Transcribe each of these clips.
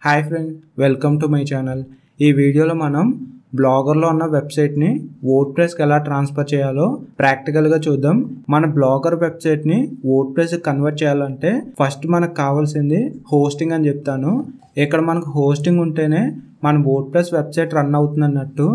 Hi friends, welcome to my channel. ఈ వీడియోలో మనం బ్లాగర్లో ఉన్న వెబ్సైట్ని వర్డ్ప్రెస్కి ఎలా ట్రాన్స్ఫర్ చేయాలో ప్రాక్టికల్గా చూద్దాం. మన బ్లాగర్ వెబ్సైట్ని వర్డ్ప్రెస్కి కన్వర్ట్ చేయాలంటే ఫస్ట్ మనకు కావాల్సింది హోస్టింగ్ అని చెప్తాను. ఇక్కడ మనకు హోస్టింగ్ ఉంటేనే మన వర్డ్ప్రెస్ వెబ్సైట్ రన్ అవుతుంది అన్నట్టు.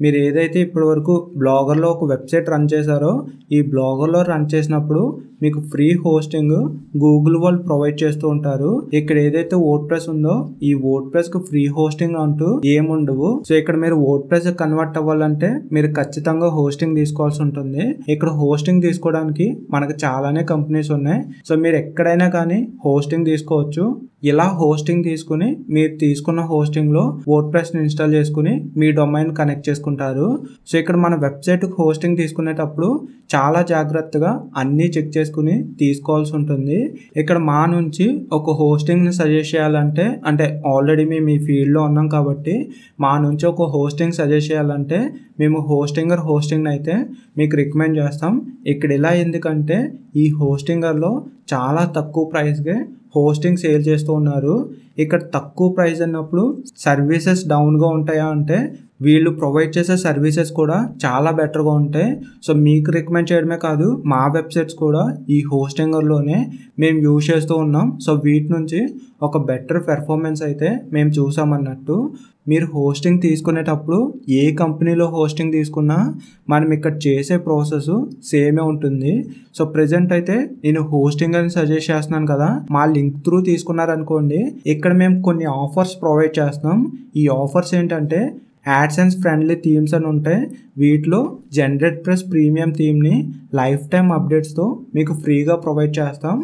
మీరు ఏదైతే ఇప్పటి వరకు బ్లాగర్లో ఒక వెబ్సైట్ రన్ చేశారో ఈ బ్లాగర్లో రన్ చేసినప్పుడు మీకు ఫ్రీ హోస్టింగ్ గూగుల్ వాళ్ళు ప్రొవైడ్ చేస్తూ ఉంటారు. ఇక్కడ ఏదైతే వర్డ్ప్రెస్ ఉందో ఈ వర్డ్ప్రెస్ కు ఫ్రీ హోస్టింగ్ అంటూ ఏముండవు. సో ఇక్కడ మీరు వర్డ్ప్రెస్ కన్వర్ట్ అవ్వాలంటే మీరు ఖచ్చితంగా హోస్టింగ్ తీసుకోవాల్సి ఉంటుంది. ఇక్కడ హోస్టింగ్ తీసుకోవడానికి మనకు చాలానే కంపెనీస్ ఉన్నాయి. సో మీరు ఎక్కడైనా కానీ హోస్టింగ్ తీసుకోవచ్చు. ఇలా హోస్టింగ్ తీసుకుని మీరు తీసుకున్న హోస్టింగ్ లో వర్డ్ప్రెస్ ని ఇన్స్టాల్ చేసుకుని మీ డొమైన్ కనెక్ట్ చేసుకుంటారు. సో ఇక్కడ మన వెబ్సైట్ హోస్టింగ్ తీసుకునేటప్పుడు చాలా జాగ్రత్తగా అన్ని చెక్ చేసుకుని తీసుకోవాల్సి ఉంటుంది. ఇక్కడ మా నుంచి ఒక హోస్టింగ్ ని సజెస్ట్ చేయాలంటే అంటే ఆల్రెడీ మేము ఈ ఫీల్డ్ లో ఉన్నాం కాబట్టి మా నుంచి ఒక హోస్టింగ్ సజెస్ట్ చేయాలంటే మేము హోస్టింగ్ అయితే మీకు రికమెండ్ చేస్తాం. ఇక్కడ ఇలా ఎందుకంటే ఈ హోస్టింగర్లో చాలా తక్కువ ప్రైస్కే హోస్టింగ్ సేల్ చేస్తూ ఉన్నారు. ఇక్కడ తక్కువ ప్రైస్ అన్నప్పుడు సర్వీసెస్ డౌన్గా ఉంటాయా అంటే వీళ్ళు ప్రొవైడ్ చేసే సర్వీసెస్ కూడా చాలా బెటర్గా ఉంటాయి. సో మీకు రికమెండ్ చేయడమే కాదు మా వెబ్సైట్స్ కూడా ఈ హోస్టింగర్లోనే మేము యూజ్ చేస్తూ ఉన్నాం. సో వీటి నుంచి ఒక బెటర్ పెర్ఫార్మెన్స్ అయితే మేము చూసామన్నట్టు. మీరు హోస్టింగ్ తీసుకునేటప్పుడు ఏ కంపెనీలో హోస్టింగ్ తీసుకున్నా మనం ఇక్కడ చేసే ప్రాసెస్ సేమే ఉంటుంది. సో ప్రెజెంట్ అయితే నేను హోస్టింగ్ అని సజెస్ట్ చేస్తున్నాను కదా, మా లింక్ త్రూ తీసుకున్నారనుకోండి ఇక్కడ మేము కొన్ని ఆఫర్స్ ప్రొవైడ్ చేస్తున్నాం. ఈ ఆఫర్స్ ఏంటంటే యాడ్సెన్స్ ఫ్రెండ్లీ థీమ్స్ అని ఉంటాయి. వీటిలో జనరేట్ ప్లస్ ప్రీమియం థీమ్ని లైఫ్ టైమ్ అప్డేట్స్తో మీకు ఫ్రీగా ప్రొవైడ్ చేస్తాం.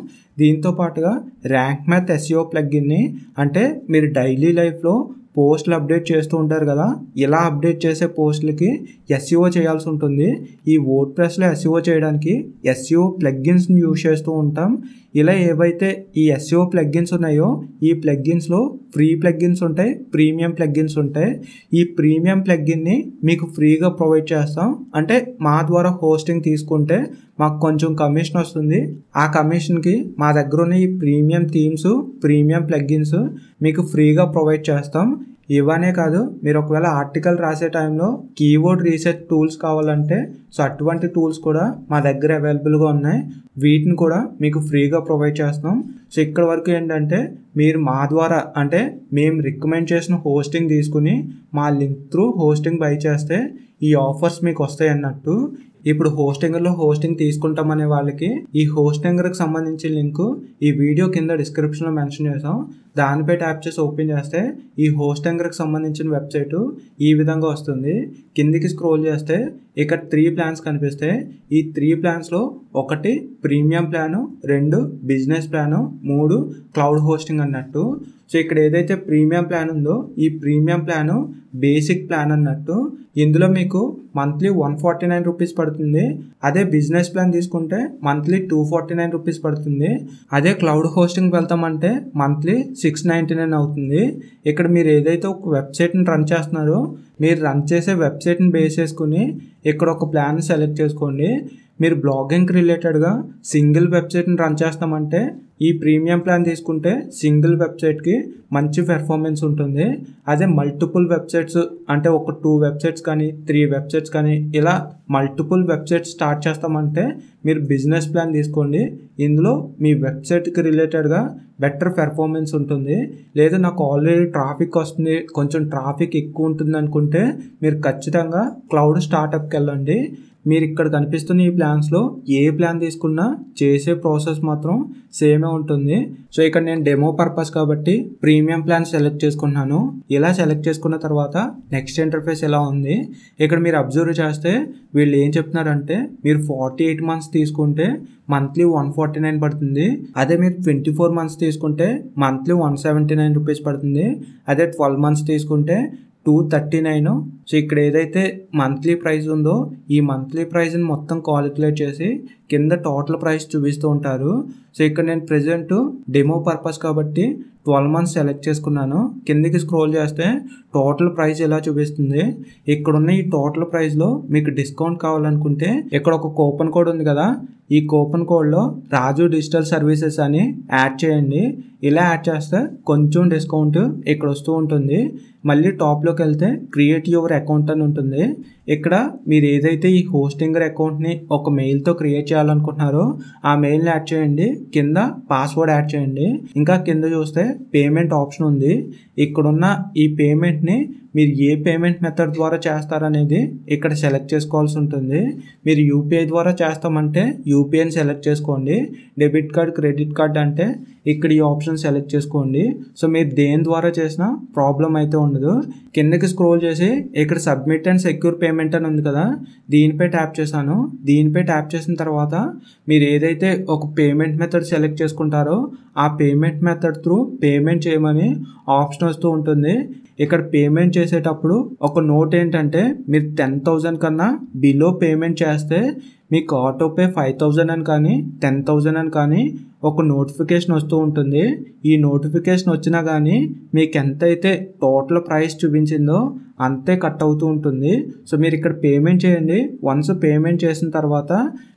దీంతో పాటుగా ర్యాంక్ మ్యాథ్ ఎస్ఈఓ ప్లగ్గిన్ని అంటే మీరు డైలీ లైఫ్లో పోస్టులు అప్డేట్ చేస్తూ ఉంటారు కదా, ఇలా అప్డేట్ చేసే పోస్టులకి ఎస్ఈఓ చేయాల్సి ఉంటుంది. ఈ వర్డ్ప్రెస్లో ఎస్ఈఓ చేయడానికి ఎస్ఈఓ ప్లగ్గిన్స్ని యూజ్ చేస్తూ ఉంటాం. ఇలా ఏవైతే ఈ ఎస్ఈఓ ప్లగ్గిన్స్ ఉన్నాయో ఈ ప్లగ్గిన్స్లో ఫ్రీ ప్లగ్గిన్స్ ఉంటాయి, ప్రీమియం ప్లగ్గిన్స్ ఉంటాయి. ఈ ప్రీమియం ప్లగ్గిన్ని మీకు ఫ్రీగా ప్రొవైడ్ చేస్తాం. అంటే మా ద్వారా హోస్టింగ్ తీసుకుంటే మాకు కొంచెం కమిషన్ వస్తుంది. ఆ కమిషన్కి మా దగ్గర ఉన్న ఈ ప్రీమియం థీమ్స్, ప్రీమియం ప్లగ్గిన్స్ మీకు ఫ్రీగా ప్రొవైడ్ చేస్తాం. ఇవనే కాదు, మీరు ఒకవేళ ఆర్టికల్ రాసే టైంలో కీవర్డ్ రీసెర్చ్ టూల్స్ కావాలంటే సో అటువంటి టూల్స్ కూడా మా దగ్గర అవైలబుల్గా ఉన్నాయి. వీటిని కూడా మీకు ఫ్రీగా ప్రొవైడ్ చేస్తాం. సో ఇక్కడ వరకు ఏంటంటే మీరు మా ద్వారా అంటే మేము రికమెండ్ చేసిన హోస్టింగ్ తీసుకుని మా లింక్ త్రూ హోస్టింగ్ బై చేస్తే ఈ ఆఫర్స్ మీకు వస్తాయి అన్నట్టు. ఇప్పుడు హోస్టింగర్లో హోస్టింగ్ తీసుకుంటామనే వాళ్ళకి ఈ హోస్టింగర్కి సంబంధించిన లింకు ఈ వీడియో కింద డిస్క్రిప్షన్లో మెన్షన్ చేసాం. దానిపై ట్యాప్ చేసి ఓపెన్ చేస్తే ఈ హోస్టింగర్కి సంబంధించిన వెబ్సైటు ఈ విధంగా వస్తుంది. కిందికి స్క్రోల్ చేస్తే ఇక్కడ 3 ప్లాన్స్ కనిపిస్తాయి. ఈ 3 ప్లాన్స్లో 1 premium plan, 2 business plan, 3 cloud hosting అన్నట్టు. సో ఇక్కడ ఏదైతే ప్రీమియం ప్లాన్ ఉందో ఈ ప్రీమియం ప్లాను బేసిక్ ప్లాన్ అన్నట్టు. ఇందులో మీకు మంత్లీ 149 రూపీస్ పడుతుంది. అదే బిజినెస్ ప్లాన్ తీసుకుంటే మంత్లీ 249 రూపీస్ పడుతుంది. అదే క్లౌడ్ హోస్టింగ్ వెళ్తామంటే మంత్లీ 699 అవుతుంది. ఇక్కడ మీరు ఏదైతే ఒక వెబ్సైట్ని రన్ చేస్తున్నారో మీరు రన్ చేసే వెబ్సైట్ని బేస్ చేసుకుని ఇక్కడ ఒక ప్లాన్ సెలెక్ట్ చేసుకోండి. మీరు బ్లాగింగ్కి రిలేటెడ్గా సింగిల్ వెబ్సైట్ని రన్ చేస్తామంటే ఈ ప్రీమియం ప్లాన్ తీసుకుంటే సింగిల్ వెబ్సైట్కి మంచి పెర్ఫార్మెన్స్ ఉంటుంది. అదే మల్టిపుల్ వెబ్సైట్స్ అంటే ఒక 2 వెబ్సైట్స్ కానీ 3 వెబ్సైట్స్ కానీ ఇలా మల్టిపుల్ వెబ్సైట్స్ స్టార్ట్ చేస్తామంటే మీరు బిజినెస్ ప్లాన్ తీసుకోండి. ఇందులో మీ వెబ్సైట్కి రిలేటెడ్గా బెటర్ పెర్ఫార్మెన్స్ ఉంటుంది. లేదా నాకు ఆల్రెడీ ట్రాఫిక్ వస్తుంది, కొంచెం ట్రాఫిక్ ఎక్కువ ఉంటుంది అనుకుంటే మీరు ఖచ్చితంగా క్లౌడ్ స్టార్టప్కి వెళ్ళండి. మీరు ఇక్కడ కనిపిస్తున్న ఈ ప్లాన్స్లో ఏ ప్లాన్ తీసుకున్నా చేసే ప్రాసెస్ మాత్రం సేమే ఉంటుంది. సో ఇక్కడ నేను డెమో పర్పస్ కాబట్టి ప్రీమియం ప్లాన్ సెలెక్ట్ చేసుకున్నాను. ఇలా సెలెక్ట్ చేసుకున్న తర్వాత నెక్స్ట్ ఇంటర్ఫేస్ ఎలా ఉంది ఇక్కడ మీరు అబ్జర్వ్ చేస్తే వీళ్ళు ఏం చెప్తున్నారంటే మీరు 48 మంత్స్ తీసుకుంటే మంత్లీ 149 పడుతుంది. అదే మీరు 24 మంత్స్ తీసుకుంటే మంత్లీ 179 రూపీస్ పడుతుంది. అదే 12 మంత్స్ తీసుకుంటే 239. సో ఇక్కడ ఏదైతే మంత్లీ ప్రైస్ ఉందో ఈ మంత్లీ ప్రైస్ని మొత్తం కాలిక్యులేట్ చేసి కింద టోటల్ ప్రైస్ చూపిస్తూ ఉంటారు. సో ఇక్కడ నేను ప్రెజెంట్ డెమో పర్పస్ కాబట్టి 12 మంత్స్ సెలెక్ట్ చేసుకున్నాను. కిందికి స్క్రోల్ చేస్తే టోటల్ ప్రైస్ ఎలా చూపిస్తుంది. ఇక్కడున్న ఈ టోటల్ ప్రైస్లో మీకు డిస్కౌంట్ కావాలనుకుంటే ఇక్కడ ఒక కూపన్ కోడ్ ఉంది కదా, ఈ కూపన్ కోడ్లో రాజు డిజిటల్ సర్వీసెస్ అని యాడ్ చేయండి. ఇలా యాడ్ చేస్తే కొంచెం డిస్కౌంట్ ఇక్కడ వస్తూ ఉంటుంది. మళ్ళీ టాప్లోకి వెళ్తే క్రియేట్ యువర్ అకౌంట్ అని ఉంటుంది. ఇక్కడ మీరు ఏదైతే ఈ హోస్టింగర్ అకౌంట్ని ఒక మెయిల్తో క్రియేట్ చేయాలనుకుంటున్నారో ఆ మెయిల్ని యాడ్ చేయండి. కింద పాస్వర్డ్ యాడ్ చేయండి. ఇంకా కింద చూస్తే పేమెంట్ ఆప్షన్ ఉంది. ఇక్కడున్న ఈ పేమెంట్ని మీరు ఏ పేమెంట్ మెథడ్ ద్వారా చేస్తారనేది ఇక్కడ సెలెక్ట్ చేసుకోవాల్సి ఉంటుంది. మీరు యూపీఐ ద్వారా చేస్తామంటే యూపీఐని సెలెక్ట్ చేసుకోండి. డెబిట్ కార్డ్, క్రెడిట్ కార్డ్ అంటే ఇక్కడ ఈ ఆప్షన్ సెలెక్ట్ చేసుకోండి. సో మీరు దేని ద్వారా చేసినా ప్రాబ్లం అయితే ఉండదు. కిందకి స్క్రోల్ చేసి ఇక్కడ సబ్మిట్ అండ్ సెక్యూర్ పేమెంట్ అని ఉంది కదా, దీనిపై ట్యాప్ చేశాను. దీనిపై ట్యాప్ చేసిన తర్వాత మీరు ఏదైతే ఒక పేమెంట్ మెథడ్ సెలెక్ట్ చేసుకుంటారో ఆ పేమెంట్ మెథడ్ త్రూ పేమెంట్ చేయమని ఆప్షన్ వస్తూ ఉంటుంది. ఇక్కడ పేమెంట్ చేసేటప్పుడు ఒక నోట్ ఏంటంటే మీరు 10,000 కన్నా బిలో పేమెంట్ చేస్తే మీకు ఆటోపే 5,000 అని కానీ 10,000 అని కానీ ఒక నోటిఫికేషన్ వస్తూ ఉంటుంది. ఈ నోటిఫికేషన్ వచ్చినా కానీ మీకు ఎంతైతే టోటల్ ప్రైస్ చూపించిందో అంతే కట్ అవుతూ ఉంటుంది. సో మీరు ఇక్కడ పేమెంట్ చేయండి. వన్స్ పేమెంట్ చేసిన తర్వాత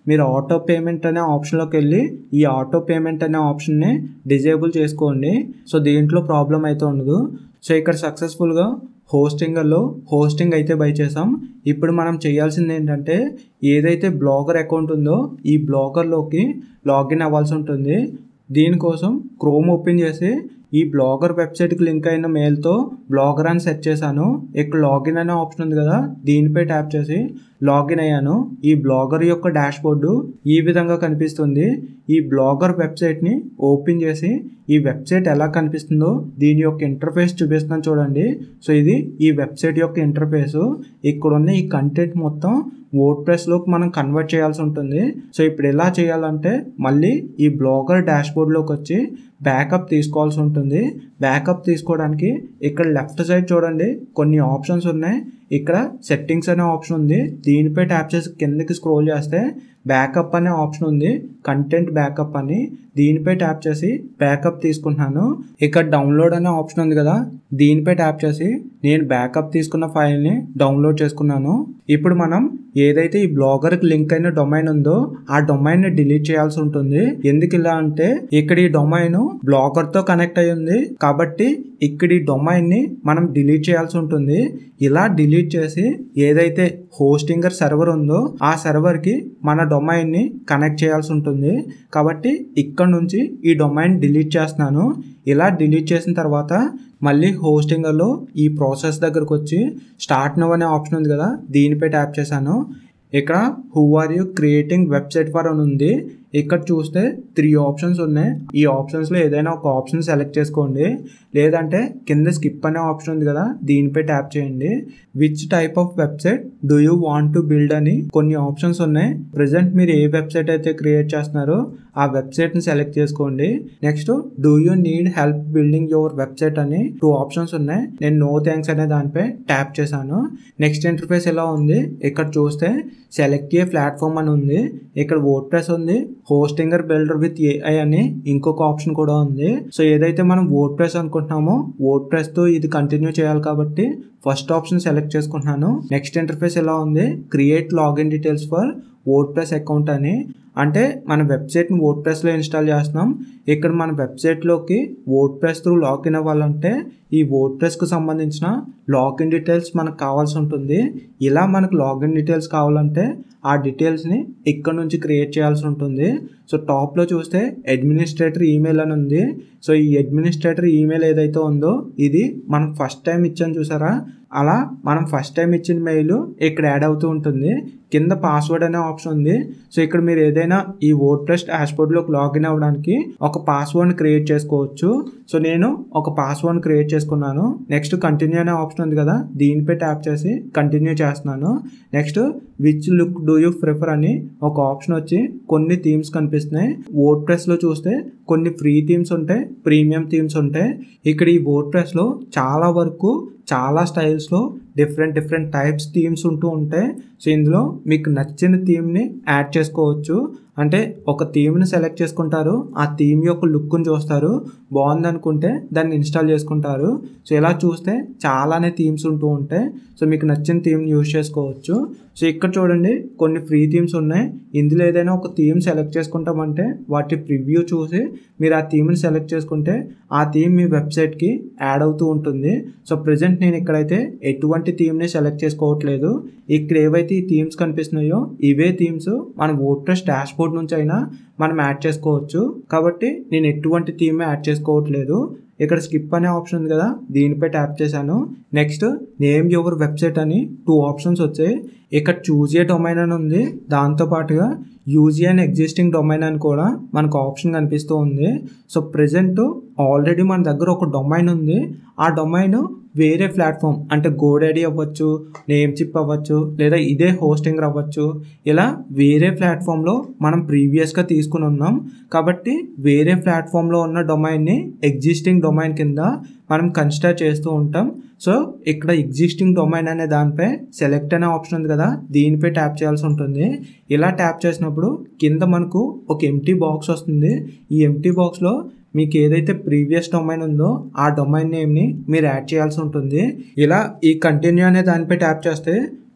మీరు ఆటో పేమెంట్ అనే ఆప్షన్లోకి వెళ్ళి ఈ ఆటో పేమెంట్ అనే ఆప్షన్ని డిజేబుల్ చేసుకోండి. సో దీంట్లో ప్రాబ్లం అయితే ఉండదు. సో ఇక్కడ సక్సెస్ఫుల్గా హోస్టింగర్లో హోస్టింగ్ అయితే బై చేసాం. ఇప్పుడు మనం చేయాల్సింది ఏంటంటే ఏదైతే బ్లాగర్ అకౌంట్ ఉందో ఈ బ్లాగర్లోకి లాగిన్ అవ్వాల్సి ఉంటుంది. దీనికోసం క్రోమ్ ఓపెన్ చేసి ఈ బ్లాగర్ వెబ్సైట్కి లింక్ అయిన మెయిల్తో బ్లాగర్ అని సెర్చ్ చేశాను. ఇక్కడ లాగిన్ అనే ఆప్షన్ ఉంది కదా, దీనిపై ట్యాప్ చేసి లాగిన్ అయ్యాను. ఈ బ్లాగర్ యొక్క డాష్ బోర్డు ఈ విధంగా కనిపిస్తుంది. ఈ బ్లాగర్ వెబ్సైట్ని ఓపెన్ చేసి ఈ వెబ్సైట్ ఎలా కనిపిస్తుందో దీని యొక్క ఇంటర్ఫేస్ చూపిస్తున్నాను చూడండి. సో ఇది ఈ వెబ్సైట్ యొక్క ఇంటర్ఫేసు. ఇక్కడున్న ఈ కంటెంట్ మొత్తం వర్డ్ప్రెస్లోకి మనం కన్వర్ట్ చేయాల్సి ఉంటుంది. సో ఇప్పుడు ఎలా చేయాలంటే మళ్ళీ ఈ బ్లాగర్ డాష్ బోర్డ్లోకి వచ్చి బ్యాకప్ తీసుకోవాల్సి ఉంటుంది. బ్యాకప్ తీసుకోవడానికి ఇక్కడ లెఫ్ట్ సైడ్ చూడండి కొన్ని ఆప్షన్స్ ఉన్నాయి. ఇక్కడ సెట్టింగ్స్ అనే ఆప్షన్ ఉంది. దీనిపై ట్యాప్ చేసి కిందకి స్క్రోల్ చేస్తే బ్యాకప్ అనే ఆప్షన్ ఉంది, కంటెంట్ బ్యాకప్ అని. దీనిపై ట్యాప్ చేసి బ్యాకప్ తీసుకుంటున్నాను. ఇక్కడ డౌన్లోడ్ అనే ఆప్షన్ ఉంది కదా, దీనిపై ట్యాప్ చేసి నేను బ్యాకప్ తీసుకున్న ఫైల్ని డౌన్లోడ్ చేసుకున్నాను. ఇప్పుడు మనం ఏదైతే ఈ బ్లాగర్కి లింక్ అయిన డొమైన్ ఉందో ఆ డొమైన్ని డిలీట్ చేయాల్సి ఉంటుంది. ఎందుకు ఇలా అంటే ఇక్కడ ఈ డొమైన్ బ్లాగర్తో కనెక్ట్ అయి ఉంది కాబట్టి ఇక్కడ ఈ డొమైన్ని మనం డిలీట్ చేయాల్సి ఉంటుంది. ఇలా డిలీట్ చేసి ఏదైతే హోస్టింగర్ సర్వర్ ఉందో ఆ సర్వర్కి మన డొమైన్ని కనెక్ట్ చేయాల్సి ఉంటుంది. కాబట్టి ఇక్కడ నుంచి ఈ డొమైన్ డిలీట్ చేస్తున్నాను. ఇలా డిలీట్ చేసిన తర్వాత మళ్ళీ హోస్టింగర్లో ఈ ప్రాసెస్ దగ్గరకు వచ్చి స్టార్ట్ నౌ అనే ఆప్షన్ ఉంది కదా, దీనిపై ట్యాప్ చేశాను. ఇక్కడ who are you creating website for అని ఉంది. ఇక్కడ చూస్తే 3 ఆప్షన్స్ ఉన్నాయి. ఈ ఆప్షన్స్లో ఏదైనా ఒక ఆప్షన్ సెలెక్ట్ చేసుకోండి. లేదంటే కింద స్కిప్ అనే ఆప్షన్ ఉంది కదా, దీనిపై ట్యాప్ చేయండి. Which type of website do you want to build అని కొన్ని ఆప్షన్స్ ఉన్నాయి. ప్రజెంట్ మీరు ఏ వెబ్సైట్ అయితే క్రియేట్ చేస్తున్నారో ఆ వెబ్సైట్ని సెలెక్ట్ చేసుకోండి. Next do you need help building your website అని 2 ఆప్షన్స్ ఉన్నాయి. నేను నో థ్యాంక్స్ అనే దానిపై ట్యాప్ చేశాను. నెక్స్ట్ ఇంటర్ఫేస్ ఎలా ఉంది, ఇక్కడ చూస్తే సెలెక్ట్ ఏ ప్లాట్ఫామ్ అని ఉంది. ఇక్కడ వర్డ్ప్రెస్ ఉంది, హోస్టింగర్ బిల్డర్ విత్ ఏఐ అని ఇంకొక ఆప్షన్ కూడా ఉంది. సో ఏదైతే మనం వర్డ్ప్రెస్ అనుకుంటున్నామో వర్డ్ప్రెస్తో ఇది కంటిన్యూ చేయాలి కాబట్టి ఫస్ట్ ఆప్షన్ సెలెక్ట్ చేసుకుంటున్నాను. నెక్స్ట్ ఇంటర్ఫేస్ ఎలా ఉంది, create login details for WordPress account అని. అంటే మన వెబ్సైట్ని వర్డ్ప్రెస్లో ఇన్స్టాల్ చేస్తున్నాం. ఇక్కడ మన వెబ్సైట్లోకి వర్డ్ప్రెస్ త్రూ లాగిన్ అవ్వాలంటే ఈ వర్డ్ప్రెస్కు సంబంధించిన లాగిన్ డీటెయిల్స్ మనకు కావాల్సి ఉంటుంది. ఇలా మనకు లాగిన్ డీటెయిల్స్ కావాలంటే ఆ డీటెయిల్స్ని ఇక్కడ నుంచి క్రియేట్ చేయాల్సి ఉంటుంది. సో టాప్లో చూస్తే అడ్మినిస్ట్రేటర్ ఈమెయిల్ అని ఉంది. సో ఈ అడ్మినిస్ట్రేటర్ ఈమెయిల్ ఏదైతే ఉందో ఇది మనం ఫస్ట్ టైం ఇచ్చాను చూసారా, అలా మనం ఫస్ట్ టైం ఇచ్చిన మెయిల్ ఇక్కడ యాడ్ అవుతూ ఉంటుంది. కింద పాస్వర్డ్ అనే ఆప్షన్ ఉంది. సో ఇక్కడ మీరు ఏదైనా ఈ వర్డ్ప్రెస్ డాష్బోర్డ్లోకి లాగిన్ అవ్వడానికి ఒక పాస్వర్డ్ని క్రియేట్ చేసుకోవచ్చు. సో నేను ఒక పాస్వర్డ్ని క్రియేట్ చేసుకున్నాను. నెక్స్ట్ కంటిన్యూ అనే ఆప్షన్ ఉంది కదా, దీనిపై ట్యాప్ చేసి కంటిన్యూ చేస్తున్నాను. Next which look do you prefer అని ఒక ఆప్షన్ వచ్చి కొన్ని థీమ్స్ కనిపిస్తున్నాయి. వర్డ్ప్రెస్లో చూస్తే కొన్ని ఫ్రీ థీమ్స్ ఉంటాయి, ప్రీమియం థీమ్స్ ఉంటాయి. ఇక్కడ ఈ వర్డ్ప్రెస్లో చాలా వరకు చాలా స్టైల్స్లో డిఫరెంట్ టైప్స్ థీమ్స్ ఉంటూ ఉంటాయి. సో ఇందులో మీకు నచ్చిన థీమ్ని యాడ్ చేసుకోవచ్చు. అంటే ఒక థీమ్ని సెలెక్ట్ చేసుకుంటారు, ఆ థీమ్ యొక్క లుక్ని చూస్తారు, బాగుంది అనుకుంటే దాన్ని ఇన్స్టాల్ చేసుకుంటారు. సో ఇలా చూస్తే చాలానే థీమ్స్ ఉంటూ ఉంటాయి. సో మీకు నచ్చిన థీమ్ని యూజ్ చేసుకోవచ్చు. సో ఇక్కడ చూడండి కొన్ని ఫ్రీ థీమ్స్ ఉన్నాయి. ఇందులో ఏదైనా ఒక థీమ్ సెలెక్ట్ చేసుకుంటామంటే వాటి ప్రివ్యూ చూసి మీరు ఆ థీమ్ని సెలెక్ట్ చేసుకుంటే ఆ థీమ్ మీ వెబ్సైట్కి యాడ్ అవుతూ ఉంటుంది. సో ప్రజెంట్ నేను ఇక్కడైతే ఎటువంటి థీమ్ని సెలెక్ట్ చేసుకోవట్లేదు. ఇక్కడ ఏవైతే ఈ థీమ్స్ కనిపిస్తున్నాయో ఇవే థీమ్స్ మన వర్డ్ప్రెస్ డాష్బోర్డ్ నుంచి అయినా మనం యాడ్ చేసుకోవచ్చు. కాబట్టి నేను ఎటువంటి థీమ్ యాడ్ చేసుకోవట్లేదు. ఇక్కడ స్కిప్ అనే ఆప్షన్ ఉంది కదా, దీనిపై ట్యాప్ చేశాను. నెక్స్ట్ నేమ్ యువర్ వెబ్సైట్ అని 2 ఆప్షన్స్ వచ్చాయి. ఇక్కడ చూజ్ ఏ డొమైన్ అని ఉంది, దాంతోపాటుగా యూజ్ అన్ ఎగ్జిస్టింగ్ డొమైన్ అని కూడా మనకు ఆప్షన్ కనిపిస్తూ ఉంది. సో ప్రజెంట్ ఆల్రెడీ మన దగ్గర ఒక డొమైన్ ఉంది. ఆ డొమైన్ వేరే ప్లాట్ఫామ్ అంటే గోడాడీ అవ్వచ్చు, నేమ్చిప్ అవ్వచ్చు, లేదా ఇదే హోస్టింగ్ అవ్వచ్చు. ఇలా వేరే ప్లాట్ఫామ్లో మనం ప్రీవియస్గా తీసుకుని ఉన్నాం. కాబట్టి వేరే ప్లాట్ఫామ్లో ఉన్న డొమైన్ని ఎగ్జిస్టింగ్ డొమైన్ కింద మనం కన్సిడర్ చేస్తూ ఉంటాం. సో ఇక్కడ ఎగ్జిస్టింగ్ డొమైన్ అనే దానిపై సెలెక్ట్ అనే ఆప్షన్ ఉంది కదా, దీనిపై ట్యాప్ చేయాల్సి ఉంటుంది. ఇలా ట్యాప్ చేసినప్పుడు కింద మనకు ఒక ఎంప్టీ బాక్స్ వస్తుంది. ఈ ఎంప్టీ బాక్స్లో మీకు ఏదైతే ప్రీవియస్ డొమైన్ ఉందో ఆ డొమైన్ నేమ్ని మీరు యాడ్ చేయాల్సి ఉంటుంది. ఇలా ఈ కంటిన్యూ అనే దానిపై ట్యాప్ చేస్తే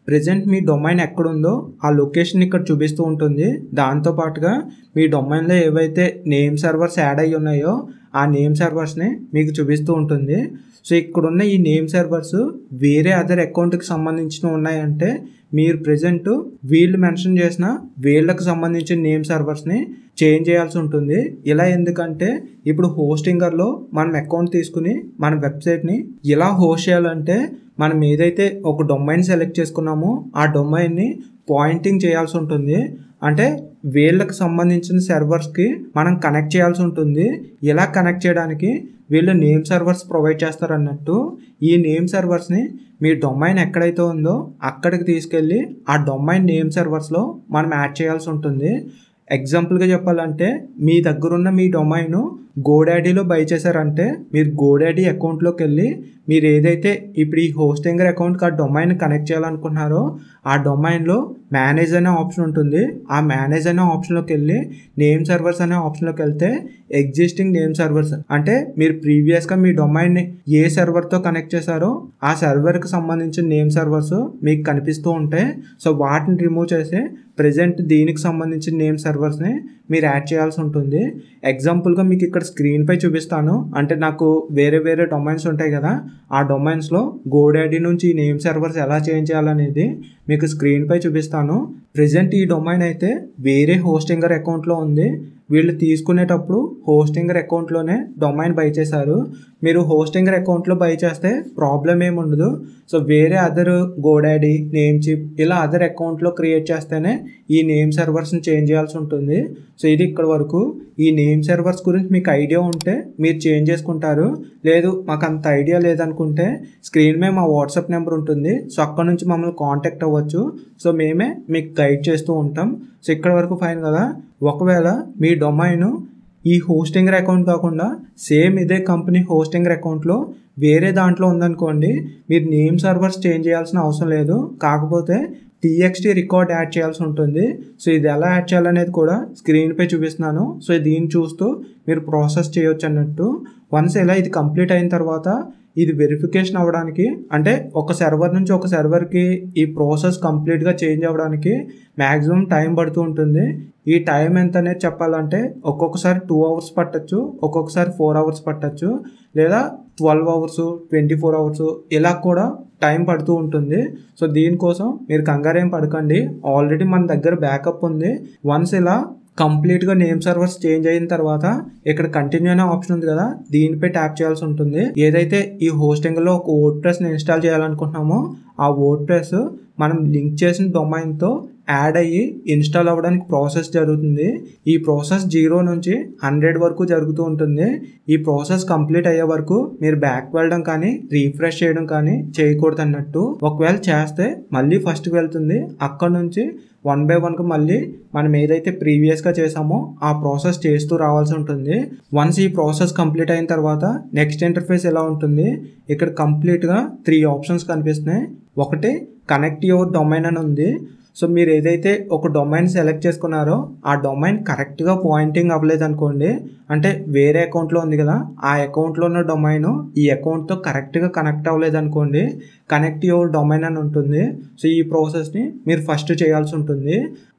ప్రజెంట్ మీ డొమైన్ ఎక్కడుందో ఆ లొకేషన్ ఇక్కడ చూపిస్తూ ఉంటుంది. దాంతోపాటుగా మీ డొమైన్లో ఏవైతే నేమ్ సర్వర్స్ యాడ్ అయ్యి ఉన్నాయో ఆ నేమ్ సర్వర్స్ని మీకు చూపిస్తూ ఉంటుంది. సో ఇక్కడున్న ఈ నేమ్ సర్వర్స్ వేరే అదర్ అకౌంట్కి సంబంధించినవి ఉన్నాయంటే మీరు ప్రజెంట్ వీళ్ళు మెన్షన్ చేసిన వీళ్ళకి సంబంధించిన నేమ్ సర్వర్స్ని చేంజ్ చేయాల్సి ఉంటుంది. ఇలా ఎందుకంటే ఇప్పుడు హోస్టింగర్లో మనం అకౌంట్ తీసుకుని మన వెబ్సైట్ని ఇలా హోస్ట్ చేయాలంటే మనం ఏదైతే ఒక డొమైన్ సెలెక్ట్ చేసుకున్నామో ఆ డొమైన్ని పాయింటింగ్ చేయాల్సి ఉంటుంది. అంటే వీళ్ళకి సంబంధించిన సర్వర్స్కి మనం కనెక్ట్ చేయాల్సి ఉంటుంది. ఇలా కనెక్ట్ చేయడానికి వీళ్ళు నేమ్ సర్వర్స్ ప్రొవైడ్ చేస్తారు అన్నట్టు. ఈ నేమ్ సర్వర్స్ని మీ డొమైన్ ఎక్కడైతే ఉందో అక్కడికి తీసుకెళ్ళి ఆ డొమైన్ నేమ్ సర్వర్స్లో మనం యాడ్ చేయాల్సి ఉంటుంది. ఎగ్జాంపుల్గా చెప్పాలంటే మీ దగ్గరున్న మీ డొమైన్ గోడాడీలో బై చేశారంటే మీరు గోడాడీ అకౌంట్లోకి వెళ్ళి మీరు ఏదైతే ఇప్పుడు ఈ హోస్టింగర్ అకౌంట్కి ఆ డొమైన్ కనెక్ట్ చేయాలనుకుంటున్నారో ఆ డొమైన్లో మేనేజ్ అనే ఆప్షన్ ఉంటుంది. ఆ మేనేజ్ అనే ఆప్షన్లోకి వెళ్ళి నేమ్ సర్వర్స్ అనే ఆప్షన్లోకి వెళ్తే ఎగ్జిస్టింగ్ నేమ్ సర్వర్స్ అంటే మీరు ప్రీవియస్గా మీ డొమైన్ని ఏ సర్వర్తో కనెక్ట్ చేశారో ఆ సర్వర్కి సంబంధించిన నేమ్ సర్వర్స్ మీకు కనిపిస్తూ ఉంటాయి. సో వాటిని రిమూవ్ చేసి ప్రజెంట్ దీనికి సంబంధించిన నేమ్ సర్వర్స్ని మీరు యాడ్ చేయాల్సి ఉంటుంది. ఎగ్జాంపుల్గా మీకు ఇక్కడ స్క్రీన్పై చూపిస్తాను. అంటే నాకు వేరే డొమైన్స్ ఉంటాయి కదా, ఆ డొమైన్స్లో గోడాడీ నుంచి ఈ నేమ్ సర్వర్స్ ఎలా చేంజ్ చేయాలనేది మీకు స్క్రీన్పై చూపిస్తాను. ప్రజెంట్ ఈ డొమైన్ అయితే వేరే హోస్టింగర్ అకౌంట్లో ఉంది. వీళ్ళు తీసుకునేటప్పుడు హోస్టింగర్ అకౌంట్లోనే డొమైన్ బై చేశారు. మీరు హోస్టింగర్ అకౌంట్లో బై చేస్తే ప్రాబ్లం ఏమి ఉండదు. సో వేరే అదర్ గోడాడీ, నేమ్చిప్ ఇలా అదర్ అకౌంట్లో క్రియేట్ చేస్తేనే ఈ నేమ్ సర్వర్స్ని చేంజ్ చేయాల్సి ఉంటుంది. సో ఇది ఇక్కడ వరకు. ఈ నేమ్ సర్వర్స్ గురించి మీకు ఐడియా ఉంటే మీరు చేంజ్ చేసుకుంటారు. లేదు మాకు అంత ఐడియా లేదనుకుంటే స్క్రీన్ మీద మా వాట్సాప్ నెంబర్ ఉంటుంది. సో అక్కడ నుంచి మమ్మల్ని కాంటాక్ట్ అవ్వచ్చు. సో మేమే మీకు గైడ్ చేస్తూ ఉంటాం. సో ఇక్కడ వరకు ఫైన్ కదా. ఒకవేళ మీ డొమైన్ ఈ హోస్టింగర్ అకౌంట్ కాకుండా సేమ్ ఇదే కంపెనీ హోస్టింగర్ అకౌంట్లో వేరే దాంట్లో ఉందనుకోండి, మీరు నేమ్ సర్వర్స్ చేంజ్ చేయాల్సిన అవసరం లేదు. కాకపోతే TXT రికార్డ్ యాడ్ చేయాల్సి ఉంటుంది. సో ఇది ఎలా యాడ్ చేయాలనేది కూడా స్క్రీన్పై చూపిస్తున్నాను. సో దీన్ని చూస్తూ మీరు ప్రాసెస్ చేయొచ్చు అన్నట్టు. వన్స్ ఇలా ఇది కంప్లీట్ అయిన తర్వాత ఇది వెరిఫికేషన్ అవ్వడానికి అంటే ఒక సర్వర్ నుంచి ఒక సర్వర్కి ఈ ప్రాసెస్ కంప్లీట్గా చేంజ్ అవ్వడానికి మ్యాక్సిమం టైం పడుతూ ఉంటుంది. ఈ టైం ఎంత అనేది చెప్పాలంటే ఒక్కొక్కసారి 2 అవర్స్ పట్టచ్చు, ఒక్కొక్కసారి 4 అవర్స్ పట్టచ్చు, లేదా 12 అవర్స్ 24 అవర్స్ ఇలా కూడా టైం పడుతూ ఉంటుంది. సో దీనికోసం మీరు కంగారేం పడకండి. ఆల్రెడీ మన దగ్గర బ్యాకప్ ఉంది. వన్స్ ఇలా కంప్లీట్గా నేమ్ సర్వర్స్ చేంజ్ అయిన తర్వాత ఇక్కడ కంటిన్యూ అనే ఆప్షన్ ఉంది కదా, దీనిపై ట్యాప్ చేయాల్సి ఉంటుంది. ఏదైతే ఈ హోస్టింగ్లో ఒక వర్డ్ప్రెస్ని ఇన్స్టాల్ చేయాలనుకుంటున్నామో ఆ వర్డ్ప్రెస్ మనం లింక్ చేసిన డొమైన్తో యాడ్ అయ్యి ఇన్స్టాల్ అవ్వడానికి ప్రాసెస్ జరుగుతుంది. ఈ ప్రాసెస్ 0 నుంచి 100 వరకు జరుగుతూ ఉంటుంది. ఈ ప్రాసెస్ కంప్లీట్ అయ్యే వరకు మీరు బ్యాక్ వెళ్ళడం కానీ రీఫ్రెష్ చేయడం కానీ చేయకూడదు అన్నట్టు. ఒకవేళ చేస్తే మళ్ళీ ఫస్ట్కి వెళ్తుంది. అక్కడ నుంచి 1 by 1కు మళ్ళీ మనం ఏదైతే ప్రీవియస్గా చేసామో ఆ ప్రాసెస్ చేస్తూ రావాల్సి ఉంటుంది. వన్స్ ఈ ప్రాసెస్ కంప్లీట్ అయిన తర్వాత నెక్స్ట్ ఇంటర్ఫేస్ ఎలా ఉంటుంది, ఇక్కడ కంప్లీట్గా 3 ఆప్షన్స్ కనిపిస్తున్నాయి. ఒకటి కనెక్ట్ యువర్ డొమైన్ అని ఉంది. సో మీరు ఏదైతే ఒక డొమైన్ సెలెక్ట్ చేసుకున్నారో ఆ డొమైన్ కరెక్ట్గా పాయింటింగ్ అవ్వలేదు అనుకోండి, అంటే వేరే అకౌంట్లో ఉంది కదా, ఆ అకౌంట్లో ఉన్న డొమైన్ ఈ అకౌంట్తో కరెక్ట్గా కనెక్ట్ అవ్వలేదు అనుకోండి, కనెక్ట్ యువర్ డొమైన్ అని ఉంటుంది. సో ఈ ప్రాసెస్ని మీరు ఫస్ట్ చేయాల్సి ఉంటుంది.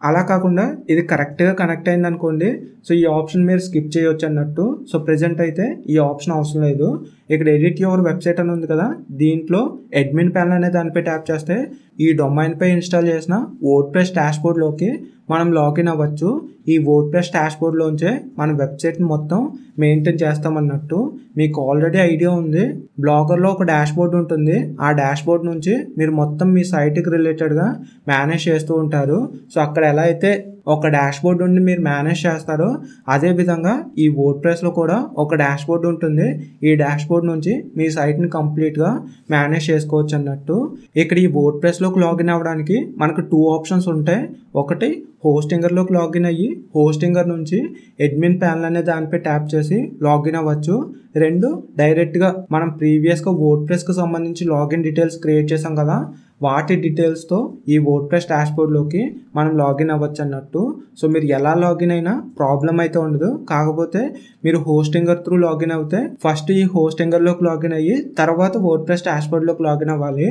అలా కాకుండా ఇది కరెక్ట్గా కనెక్ట్ అయింది అనుకోండి, సో ఈ ఆప్షన్ మీరు స్కిప్ చేయొచ్చు అన్నట్టు. సో ప్రెజెంట్ అయితే ఈ ఆప్షన్ అవసరం లేదు. ఇక్కడ ఎడిట్ యువర్ వెబ్సైట్ అని ఉంది కదా, దీంట్లో అడ్మిన్ ప్యానల్ అనే దానిపై ట్యాప్ చేస్తే ఈ డొమైన్పై ఇన్స్టాల్ చేసిన వర్డ్ప్రెస్ డాష్బోర్డ్లోకి మనం లాగిన్ అవ్వచ్చు. ఈ వర్డ్ప్రెస్ డాష్బోర్డ్లోంచే మన వెబ్సైట్ని మొత్తం మెయింటైన్ చేస్తామన్నట్టు. మీకు ఆల్రెడీ ఐడియా ఉంది, బ్లాగర్లో ఒక డాష్బోర్డ్ ఉంటుంది. ఆ డాష్బోర్డ్ నుంచి మీరు మొత్తం మీ సైట్కి రిలేటెడ్గా మేనేజ్ చేస్తూ ఉంటారు. సో అక్కడ ఎలా అయితే ఒక డాష్బోర్డ్ నుండి మీరు మేనేజ్ చేస్తారో అదేవిధంగా ఈ వర్డ్ప్రెస్లో కూడా ఒక డాష్బోర్డ్ ఉంటుంది. ఈ డాష్బోర్డ్ నుంచి మీ సైట్ని కంప్లీట్గా మేనేజ్ చేసుకోవచ్చు అన్నట్టు. ఇక్కడ ఈ వర్డ్ప్రెస్లోకి లాగిన్ అవ్వడానికి మనకు 2 ఆప్షన్స్ ఉంటాయి. ఒకటి హోస్టింగర్లోకి లాగిన్ అయ్యి హోస్టింగర్ నుంచి అడ్మిన్ ప్యానల్ అనే దానిపై ట్యాప్ చేసి లాగిన్ అవ్వచ్చు. 2 డైరెక్ట్గా మనం ప్రీవియస్గా వర్డ్ప్రెస్కి సంబంధించి లాగిన్ డీటెయిల్స్ క్రియేట్ చేసాం కదా, వాటి డీటెయిల్స్తో ఈ వర్డ్ప్రెస్ డాష్బోర్డ్లోకి మనం లాగిన్ అవ్వచ్చు అన్నట్టు. సో మీరు ఎలా లాగిన్ అయినా ప్రాబ్లం అయితే ఉండదు. కాకపోతే మీరు హోస్టింగర్ త్రూ లాగిన్ అవుతే ఫస్ట్ ఈ హోస్టింగర్లోకి లాగిన్ అయ్యి తర్వాత వర్డ్ప్రెస్ డాష్బోర్డ్లోకి లాగిన్ అవ్వాలి.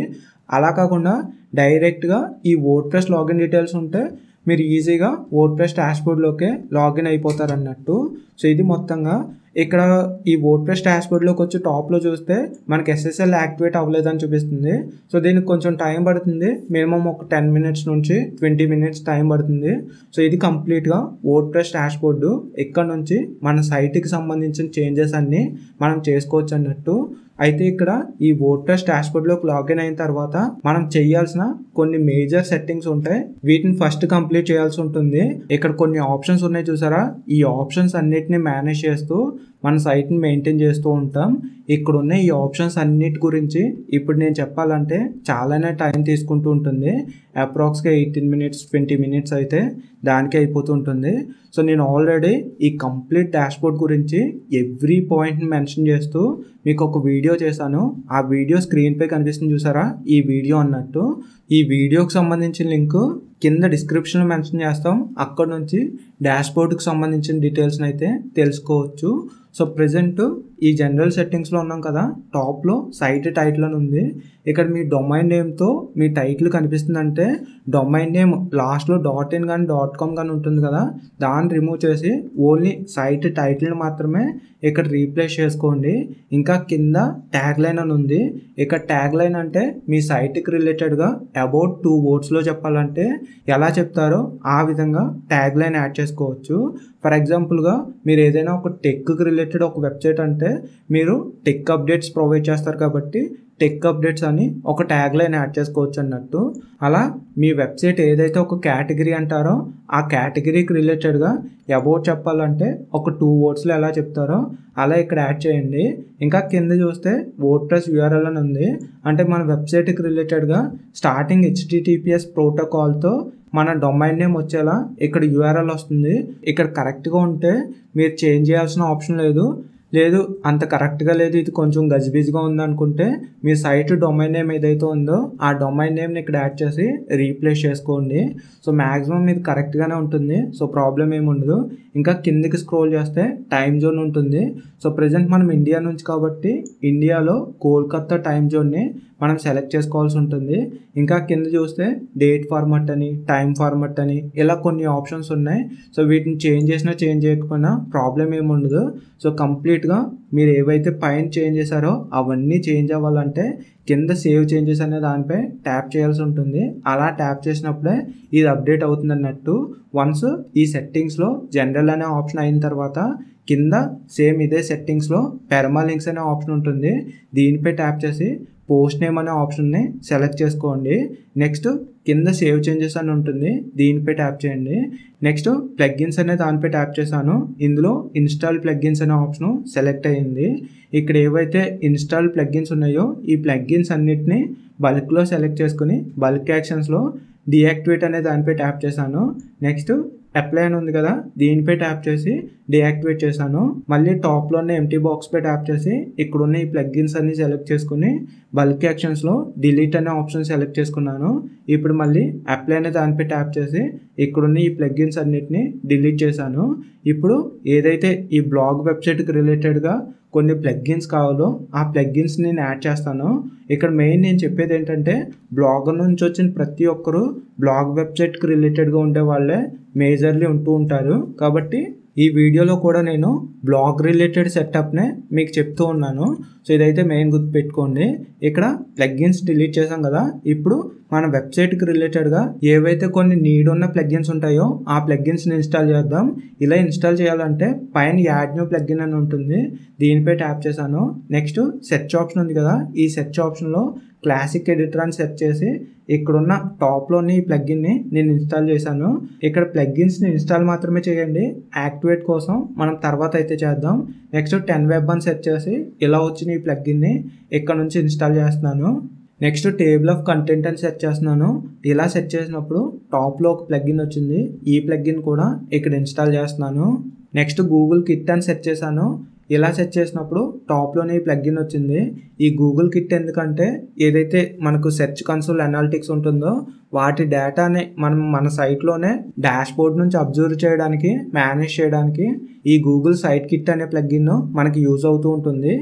అలా కాకుండా డైరెక్ట్గా ఈ వర్డ్ప్రెస్ లాగిన్ డీటెయిల్స్ ఉంటే మీరు ఈజీగా వర్డ్ప్రెస్ డాష్బోర్డ్లోకే లాగిన్ అయిపోతారు అన్నట్టు. సో ఇది మొత్తంగా ఇక్కడ ఈ వర్డ్ప్రెస్ డాష్బోర్డ్లోకి వచ్చి టాప్లో చూస్తే మనకి SSL యాక్టివేట్ అవ్వలేదని చూపిస్తుంది. సో దీనికి కొంచెం టైం పడుతుంది, మినిమం ఒక 10 మినిట్స్ నుంచి 20 మినిట్స్ టైం పడుతుంది. సో ఇది కంప్లీట్గా వర్డ్ప్రెస్ డాష్బోర్డు. ఇక్కడ నుంచి మన సైట్కి సంబంధించిన చేంజెస్ అన్నీ మనం చేసుకోవచ్చు అన్నట్టు. అయితే ఇక్కడ ఈ వర్డ్ప్రెస్ డాష్బోర్డ్లోకి లాగిన్ అయిన తర్వాత మనం చేయాల్సిన కొన్ని మేజర్ సెట్టింగ్స్ ఉంటాయి. వీటిని ఫస్ట్ కంప్లీట్ చేయాల్సి ఉంటుంది. ఇక్కడ కొన్ని ఆప్షన్స్ ఉన్నాయి చూసారా, ఈ ఆప్షన్స్ అన్నిటిని మేనేజ్ చేస్తూ మన సైట్ని మెయింటైన్ చేస్తూ ఉంటాం. ఇక్కడ ఉన్న ఈ ఆప్షన్స్ అన్నిటి గురించి ఇప్పుడు నేను చెప్పాలంటే చాలానే టైం తీసుకుంటూ ఉంటుంది. అప్రాక్స్గా 18 మినిట్స్ 20 మినిట్స్ అయితే దానికే అయిపోతుంటుంది. సో నేను ఆల్రెడీ ఈ కంప్లీట్ డాష్బోర్డ్ గురించి ఎవ్రీ పాయింట్ని మెన్షన్ చేస్తూ మీకు ఒక వీడియో చేశాను. ఆ వీడియో స్క్రీన్పై కనిపిస్తుంది చూసారా, ఈ వీడియో అన్నట్టు. ఈ వీడియోకి సంబంధించిన లింక్ కింద డిస్క్రిప్షన్లో మెన్షన్ చేస్తాం. అక్కడ నుంచి డాష్బోర్డ్కి సంబంధించిన డీటెయిల్స్ని అయితే తెలుసుకోవచ్చు. సో ప్రెజెంట్ ఈ జనరల్ సెట్టింగ్స్లో ఉన్నాం కదా, టాప్లో సైట్ టైటిల్ అని ఉంది. ఇక్కడ మీ డొమైన్ నేమ్తో మీ టైటిల్ కనిపిస్తుందంటే డొమైన్ నేమ్ లాస్ట్లో .in కానీ .com కానీ ఉంటుంది కదా, దాన్ని రిమూవ్ చేసి ఓన్లీ సైట్ టైటిల్ని మాత్రమే ఇక్కడ రీప్లేస్ చేసుకోండి. ఇంకా కింద ట్యాగ్ లైన్ అని ఉంది. ఇక్కడ ట్యాగ్ లైన్ అంటే మీ సైట్కి రిలేటెడ్గా అబౌట్ 2 wordsలో చెప్పాలంటే ఎలా చెప్తారో ఆ విధంగా ట్యాగ్ లైన్ యాడ్ చేసుకోవచ్చు. ఫర్ ఎగ్జాంపుల్గా మీరు ఏదైనా ఒక టెక్కి రిలేటెడ్ ఒక వెబ్సైట్ అంటే మీరు టెక్ అప్డేట్స్ ప్రొవైడ్ చేస్తారు కాబట్టి టెక్ అప్డేట్స్ అని ఒక ట్యాగ్ లైన్ యాడ్ చేసుకోవచ్చు అన్నట్టు. అలా మీ వెబ్సైట్ ఏదైతే ఒక కేటగిరీ అంటారో ఆ కేటగిరీకి రిలేటెడ్గా అబౌట్ చెప్పాలంటే ఒక 2 wordsలో ఎలా చెప్తారో అలా ఇక్కడ యాడ్ చేయండి. ఇంకా కింద చూస్తే వర్డ్ప్రెస్ URL అని ఉంది. అంటే మన వెబ్సైట్కి రిలేటెడ్గా స్టార్టింగ్ HTTPS ప్రోటోకాల్తో మన డొమైన్ నేమ్ వచ్చేలా ఇక్కడ URL వస్తుంది. ఇక్కడ కరెక్ట్గా ఉంటే మీరు చేంజ్ చేయాల్సిన ఆప్షన్ లేదు అంత కరెక్ట్గా లేదు, ఇది కొంచెం గజిబిజిగా ఉంది అనుకుంటే మీ సైట్ డొమైన్ నేమ్ ఏదైతే ఉందో ఆ డొమైన్ నేమ్ని ఇక్కడ యాడ్ చేసి రీప్లేస్ చేసుకోండి. సో మ్యాక్సిమం ఇది కరెక్ట్గానే ఉంటుంది. సో ప్రాబ్లం ఏమి ఉండదు. ఇంకా కిందికి స్క్రోల్ చేస్తే టైం జోన్ ఉంటుంది. సో ప్రజెంట్ మనం ఇండియా నుంచి కాబట్టి ఇండియాలో కోల్కతా టైం జోన్ని మనం సెలెక్ట్ చేసుకోవాల్సి ఉంటుంది. ఇంకా కింద చూస్తే డేట్ ఫార్మాట్ అని టైం ఫార్మాట్ అని ఇలా కొన్ని ఆప్షన్స్ ఉన్నాయి. సో వీటిని చేంజ్ చేసినా చేంజ్ చేయకపోయినా ప్రాబ్లం ఏమి ఉండదు. సో కంప్లీట్గా మీరు ఏవైతే పైన చేంజ్ చేశారో అవన్నీ చేంజ్ అవ్వాలంటే కింద సేవ్ చేంజెస్ అనే దానిపై ట్యాప్ చేయాల్సి ఉంటుంది. అలా ట్యాప్ చేసినప్పుడే ఇది అప్డేట్ అవుతుంది అన్నట్టు. వన్స్ ఈ సెట్టింగ్స్లో జనరల్ అనే ఆప్షన్ అయిన తర్వాత కింద సేమ్ ఇదే సెట్టింగ్స్లో పెర్మాలింక్స్ అనే ఆప్షన్ ఉంటుంది. దీనిపై ట్యాప్ చేసి పోస్ట్ నేమ్ అనే ఆప్షన్ని సెలెక్ట్ చేసుకోండి. నెక్స్ట్ కింద సేవ్ చేంజెస్ అని ఉంటుంది, దీనిపై ట్యాప్ చేయండి. నెక్స్ట్ ప్లగ్గిన్స్ అనే దానిపై ట్యాప్ చేశాను. ఇందులో ఇన్స్టాల్ ప్లగ్గిన్స్ అనే ఆప్షన్ సెలెక్ట్ అయ్యింది. ఇక్కడ ఏవైతే ఇన్స్టాల్ ప్లగ్గిన్స్ ఉన్నాయో ఈ ప్లగ్గిన్స్ అన్నిటిని బల్క్లో సెలెక్ట్ చేసుకుని బల్క్ యాక్షన్స్లో డియాక్టివేట్ అనే దానిపై ట్యాప్ చేశాను. నెక్స్ట్ అప్లై అని ఉంది కదా, దీనిపై ట్యాప్ చేసి డియాక్టివేట్ చేశాను. మళ్ళీ టాప్లోనే ఎంటీ బాక్స్పై ట్యాప్ చేసి ఇక్కడున్న ఈ ప్లగ్గిన్స్ అన్ని సెలెక్ట్ చేసుకుని బల్క్ యాక్షన్స్లో డిలీట్ అనే ఆప్షన్ సెలెక్ట్ చేసుకున్నాను. ఇప్పుడు మళ్ళీ అప్లై అనే దానిపై ట్యాప్ చేసి ఇక్కడున్న ఈ ప్లగ్గిన్స్ అన్నిటిని డిలీట్ చేశాను. ఇప్పుడు ఏదైతే ఈ బ్లాగ్ వెబ్సైట్కి రిలేటెడ్గా కొన్ని ప్లగ్గిన్స్ కావాలో ఆ ప్లగ్గిన్స్ నేను యాడ్ చేస్తాను. ఇక్కడ మెయిన్ నేను చెప్పేది ఏంటంటే బ్లాగర్ నుంచి వచ్చిన ప్రతి ఒక్కరు బ్లాగ్ వెబ్సైట్కి రిలేటెడ్గా ఉండే వాళ్ళే మేజర్లీ ఉంటూ ఉంటారు. కాబట్టి ఈ వీడియోలో కూడా నేను బ్లాగ్ రిలేటెడ్ సెటప్నే మీకు చెప్తూ ఉన్నాను. సో ఇదైతే మెయిన్ గుర్తుపెట్టుకోండి. ఇక్కడ ప్లగ్గిన్స్ డిలీట్ చేసాం కదా, ఇప్పుడు మన వెబ్సైట్కి రిలేటెడ్గా ఏవైతే కొన్ని నీడ్ ఉన్న ప్లగ్గిన్స్ ఉంటాయో ఆ ప్లగ్గిన్స్ని ఇన్స్టాల్ చేద్దాం. ఇలా ఇన్స్టాల్ చేయాలంటే పైన యాడ్ న్యూ ప్లగ్గిన్ అని ఉంటుంది, దీనిపై ట్యాప్ చేశాను. నెక్స్ట్ సెర్చ్ ఆప్షన్ ఉంది కదా, ఈ సెర్చ్ ఆప్షన్లో క్లాసిక్ ఎడిటర్ అని సెర్చ్ చేసి ఇక్కడున్న టాప్లోని ఈ ప్లగ్గిన్ని నేను ఇన్స్టాల్ చేశాను. ఇక్కడ ప్లగ్గిన్స్ని ఇన్స్టాల్ మాత్రమే చేయండి, యాక్టివేట్ కోసం మనం తర్వాత అయితే చేద్దాం. నెక్స్ట్ 10 వెబ్ అని సెర్చ్ చేసి ఇలా వచ్చిన ఈ ప్లగ్గిన్ని ఇక్కడ నుంచి ఇన్స్టాల్ చేస్తున్నాను. నెక్స్ట్ టేబుల్ ఆఫ్ కంటెంట్ అని సెర్చ్ చేస్తున్నాను. ఇలా సెర్చ్ చేసినప్పుడు టాప్లో ఒక ప్లగ్గిన్ వచ్చింది, ఈ ప్లగ్గిన్ కూడా ఇక్కడ ఇన్స్టాల్ చేస్తున్నాను. నెక్స్ట్ గూగుల్ కిట్ అని సెర్చ్ చేశాను. ఇలా సెర్చ్ చేసినప్పుడు టాప్లోనే ఈ ప్లగ్గిన్ వచ్చింది. ఈ గూగుల్ కిట్ ఎందుకంటే ఏదైతే మనకు సెర్చ్ కన్సోల్ అనాలిటిక్స్ ఉంటుందో వాటి డేటాని మనం మన సైట్లోనే డాష్ బోర్డ్ నుంచి అబ్జర్వ్ చేయడానికి, మేనేజ్ చేయడానికి ఈ గూగుల్ సైట్ కిట్ అనే ప్లగ్గిన్ మనకి యూజ్ అవుతూ ఉంటుంది.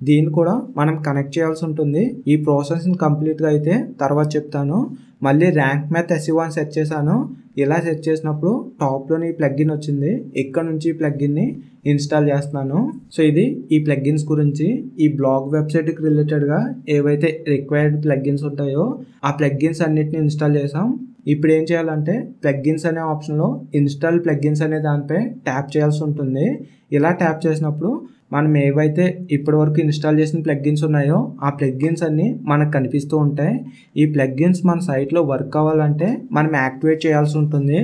దీన్ని కూడా మనం కనెక్ట్ చేయాల్సి ఉంటుంది. ఈ ప్రాసెస్ని కంప్లీట్గా అయితే తర్వాత చెప్తాను. మళ్ళీ ర్యాంక్ మ్యాథ్ SEO అని సెర్చ్ చేశాను. ఇలా సెర్చ్ చేసినప్పుడు టాప్లోని ఈ ప్లగ్గిన్ వచ్చింది, ఇక్కడ నుంచి ఈ ప్లగ్గిన్ని ఇన్స్టాల్ చేస్తున్నాను. సో ఇది ఈ ప్లగ్గిన్స్ గురించి. ఈ బ్లాగ్ వెబ్సైట్కి రిలేటెడ్గా ఏవైతే రిక్వైర్డ్ ప్లగ్గిన్స్ ఉంటాయో ఆ ప్లగ్గిన్స్ అన్నిటిని ఇన్స్టాల్ చేసాం. ఇప్పుడు ఏం చేయాలంటే ప్లగ్గిన్స్ అనే ఆప్షన్లో ఇన్స్టాల్ ప్లగ్గిన్స్ అనే దానిపై ట్యాప్ చేయాల్సి ఉంటుంది. ఇలా ట్యాప్ చేసినప్పుడు మనం ఏవైతే ఇప్పటివరకు ఇన్స్టాల్ చేసిన ప్లగ్గిన్స్ ఉన్నాయో ఆ ప్లగ్గిన్స్ అన్నీ మనకు కనిపిస్తూ ఉంటాయి. ఈ ప్లగ్గిన్స్ మన సైట్లో వర్క్ అవ్వాలంటే మనం యాక్టివేట్ చేయాల్సి ఉంటుంది.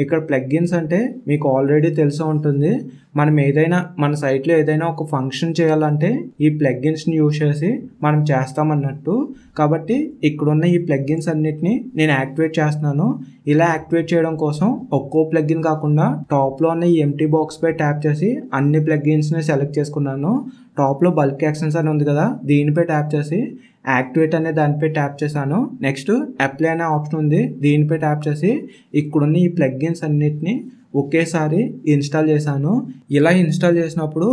ఇక్కడ ప్లగ్గిన్స్ అంటే మీకు ఆల్రెడీ తెలిసే ఉంటుంది. మనం ఏదైనా మన సైట్లో ఏదైనా ఒక ఫంక్షన్ చేయాలంటే ఈ ప్లగ్గిన్స్ని యూజ్ చేసి మనం చేస్తామన్నట్టు. కాబట్టి ఇక్కడున్న ఈ ప్లగ్గిన్స్ అన్నిటిని నేను యాక్టివేట్ చేస్తున్నాను. ఇలా యాక్టివేట్ చేయడం కోసం ఒక్కో ప్లగ్గిన్ కాకుండా టాప్లో ఉన్న ఈ ఎంటీ బాక్స్పై ట్యాప్ చేసి అన్ని ప్లగ్గిన్స్ని సెలెక్ట్ చేసుకున్నాను. టాప్లో బల్క్ యాక్షన్స్ అని ఉంది కదా, దీనిపై ట్యాప్ చేసి యాక్టివేట్ అనే దానిపై ట్యాప్ చేశాను. నెక్స్ట్ అప్లై అనే ఆప్షన్ ఉంది, దీనిపై ట్యాప్ చేసి ఇక్కడున్న ఈ ప్లగ్గిన్స్ అన్నిటిని ఒకేసారి ఇన్స్టాల్ చేశాను. ఇలా ఇన్స్టాల్ చేసినప్పుడు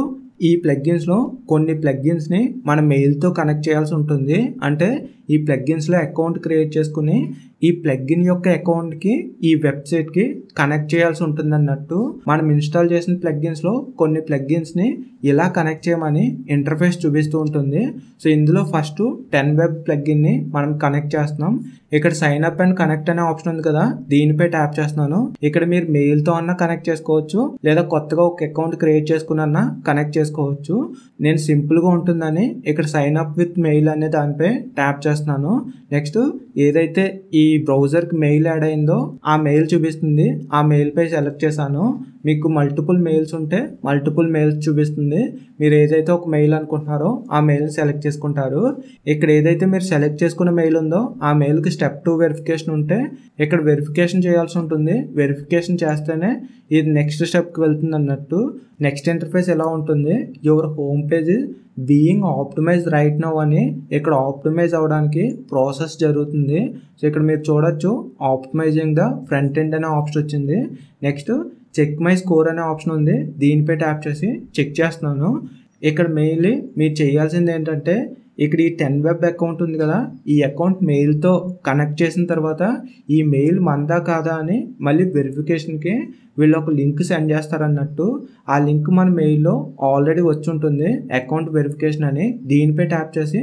ఈ ప్లగ్గిన్స్లో కొన్ని ప్లగ్గిన్స్ని మన మెయిల్తో కనెక్ట్ చేయాల్సి ఉంటుంది. అంటే ఈ ప్లగ్గిన్స్లో అకౌంట్ క్రియేట్ చేసుకుని ఈ ప్లగ్గిన్ యొక్క అకౌంట్కి ఈ వెబ్సైట్కి కనెక్ట్ చేయాల్సి ఉంటుంది అన్నట్టు. మనం ఇన్స్టాల్ చేసిన ప్లగ్గిన్స్లో కొన్ని ప్లగ్గిన్స్ని ఇలా కనెక్ట్ చేయమని ఇంటర్ఫేస్ చూపిస్తూ ఉంటుంది. సో ఇందులో ఫస్ట్ 10 వెబ్ ప్లగ్గిన్ని మనం కనెక్ట్ చేస్తున్నాం. ఇక్కడ సైన్ అప్ అండ్ కనెక్ట్ అనే ఆప్షన్ ఉంది కదా, దీనిపై ట్యాప్ చేస్తున్నాను. ఇక్కడ మీరు మెయిల్తో అన్నా కనెక్ట్ చేసుకోవచ్చు, లేదా కొత్తగా ఒక అకౌంట్ క్రియేట్ చేసుకున్నా కనెక్ట్ చేసుకోవచ్చు. నేను సింపుల్గా ఉంటుందని ఇక్కడ సైన్ అప్ విత్ మెయిల్ అనే దానిపై ట్యాప్ చేస్తున్నాను. నెక్స్ట్ ఏదైతే ఈ బ్రౌజర్కి మెయిల్ యాడ్ అయిందో ఆ మెయిల్ చూపిస్తుంది, ఆ మెయిల్పై సెలెక్ట్ చేశాను. మీకు మల్టిపుల్ మెయిల్స్ ఉంటే మల్టిపుల్ మెయిల్స్ చూపిస్తుంది. మీరు ఏదైతే ఒక మెయిల్ అనుకుంటున్నారో ఆ మెయిల్ సెలెక్ట్ చేసుకుంటారు. ఇక్కడ ఏదైతే మీరు సెలెక్ట్ చేసుకున్న మెయిల్ ఉందో ఆ మెయిల్కి స్టెప్ 2 వెరిఫికేషన్ ఉంటే ఇక్కడ వెరిఫికేషన్ చేయాల్సి ఉంటుంది. వెరిఫికేషన్ చేస్తేనే ఇది నెక్స్ట్ స్టెప్కి వెళ్తుంది అన్నట్టు. నెక్స్ట్ ఇంటర్ఫేస్ ఎలా ఉంటుంది, your home page being optimise right now అని ఇక్కడ ఆప్టిమైజ్ అవ్వడానికి ప్రాసెస్ జరుగుతుంది. సో ఇక్కడ మీరు చూడొచ్చు ఆప్టిమైజింగ్ ద ఫ్రంట్ ఎండ్ అనే ఆప్షన్ వచ్చింది. నెక్స్ట్ చెక్ మై స్కోర్ అనే ఆప్షన్ ఉంది, దీనిపై ట్యాప్ చేసి చెక్ చేస్తున్నాను. ఇక్కడ మెయిన్లీ మీరు చేయాల్సింది ఏంటంటే ఇక్కడ ఈ 10 వెబ్ అకౌంట్ ఉంది కదా, ఈ అకౌంట్ మెయిల్తో కనెక్ట్ చేసిన తర్వాత ఈ మెయిల్ మందా కాదా అని మళ్ళీ వెరిఫికేషన్కి వీళ్ళు ఒక లింక్ సెండ్ చేస్తారన్నట్టు. ఆ లింక్ మన మెయిల్లో ఆల్రెడీ వచ్చి ఉంటుంది, అకౌంట్ వెరిఫికేషన్ అని. దీనిపై ట్యాప్ చేసి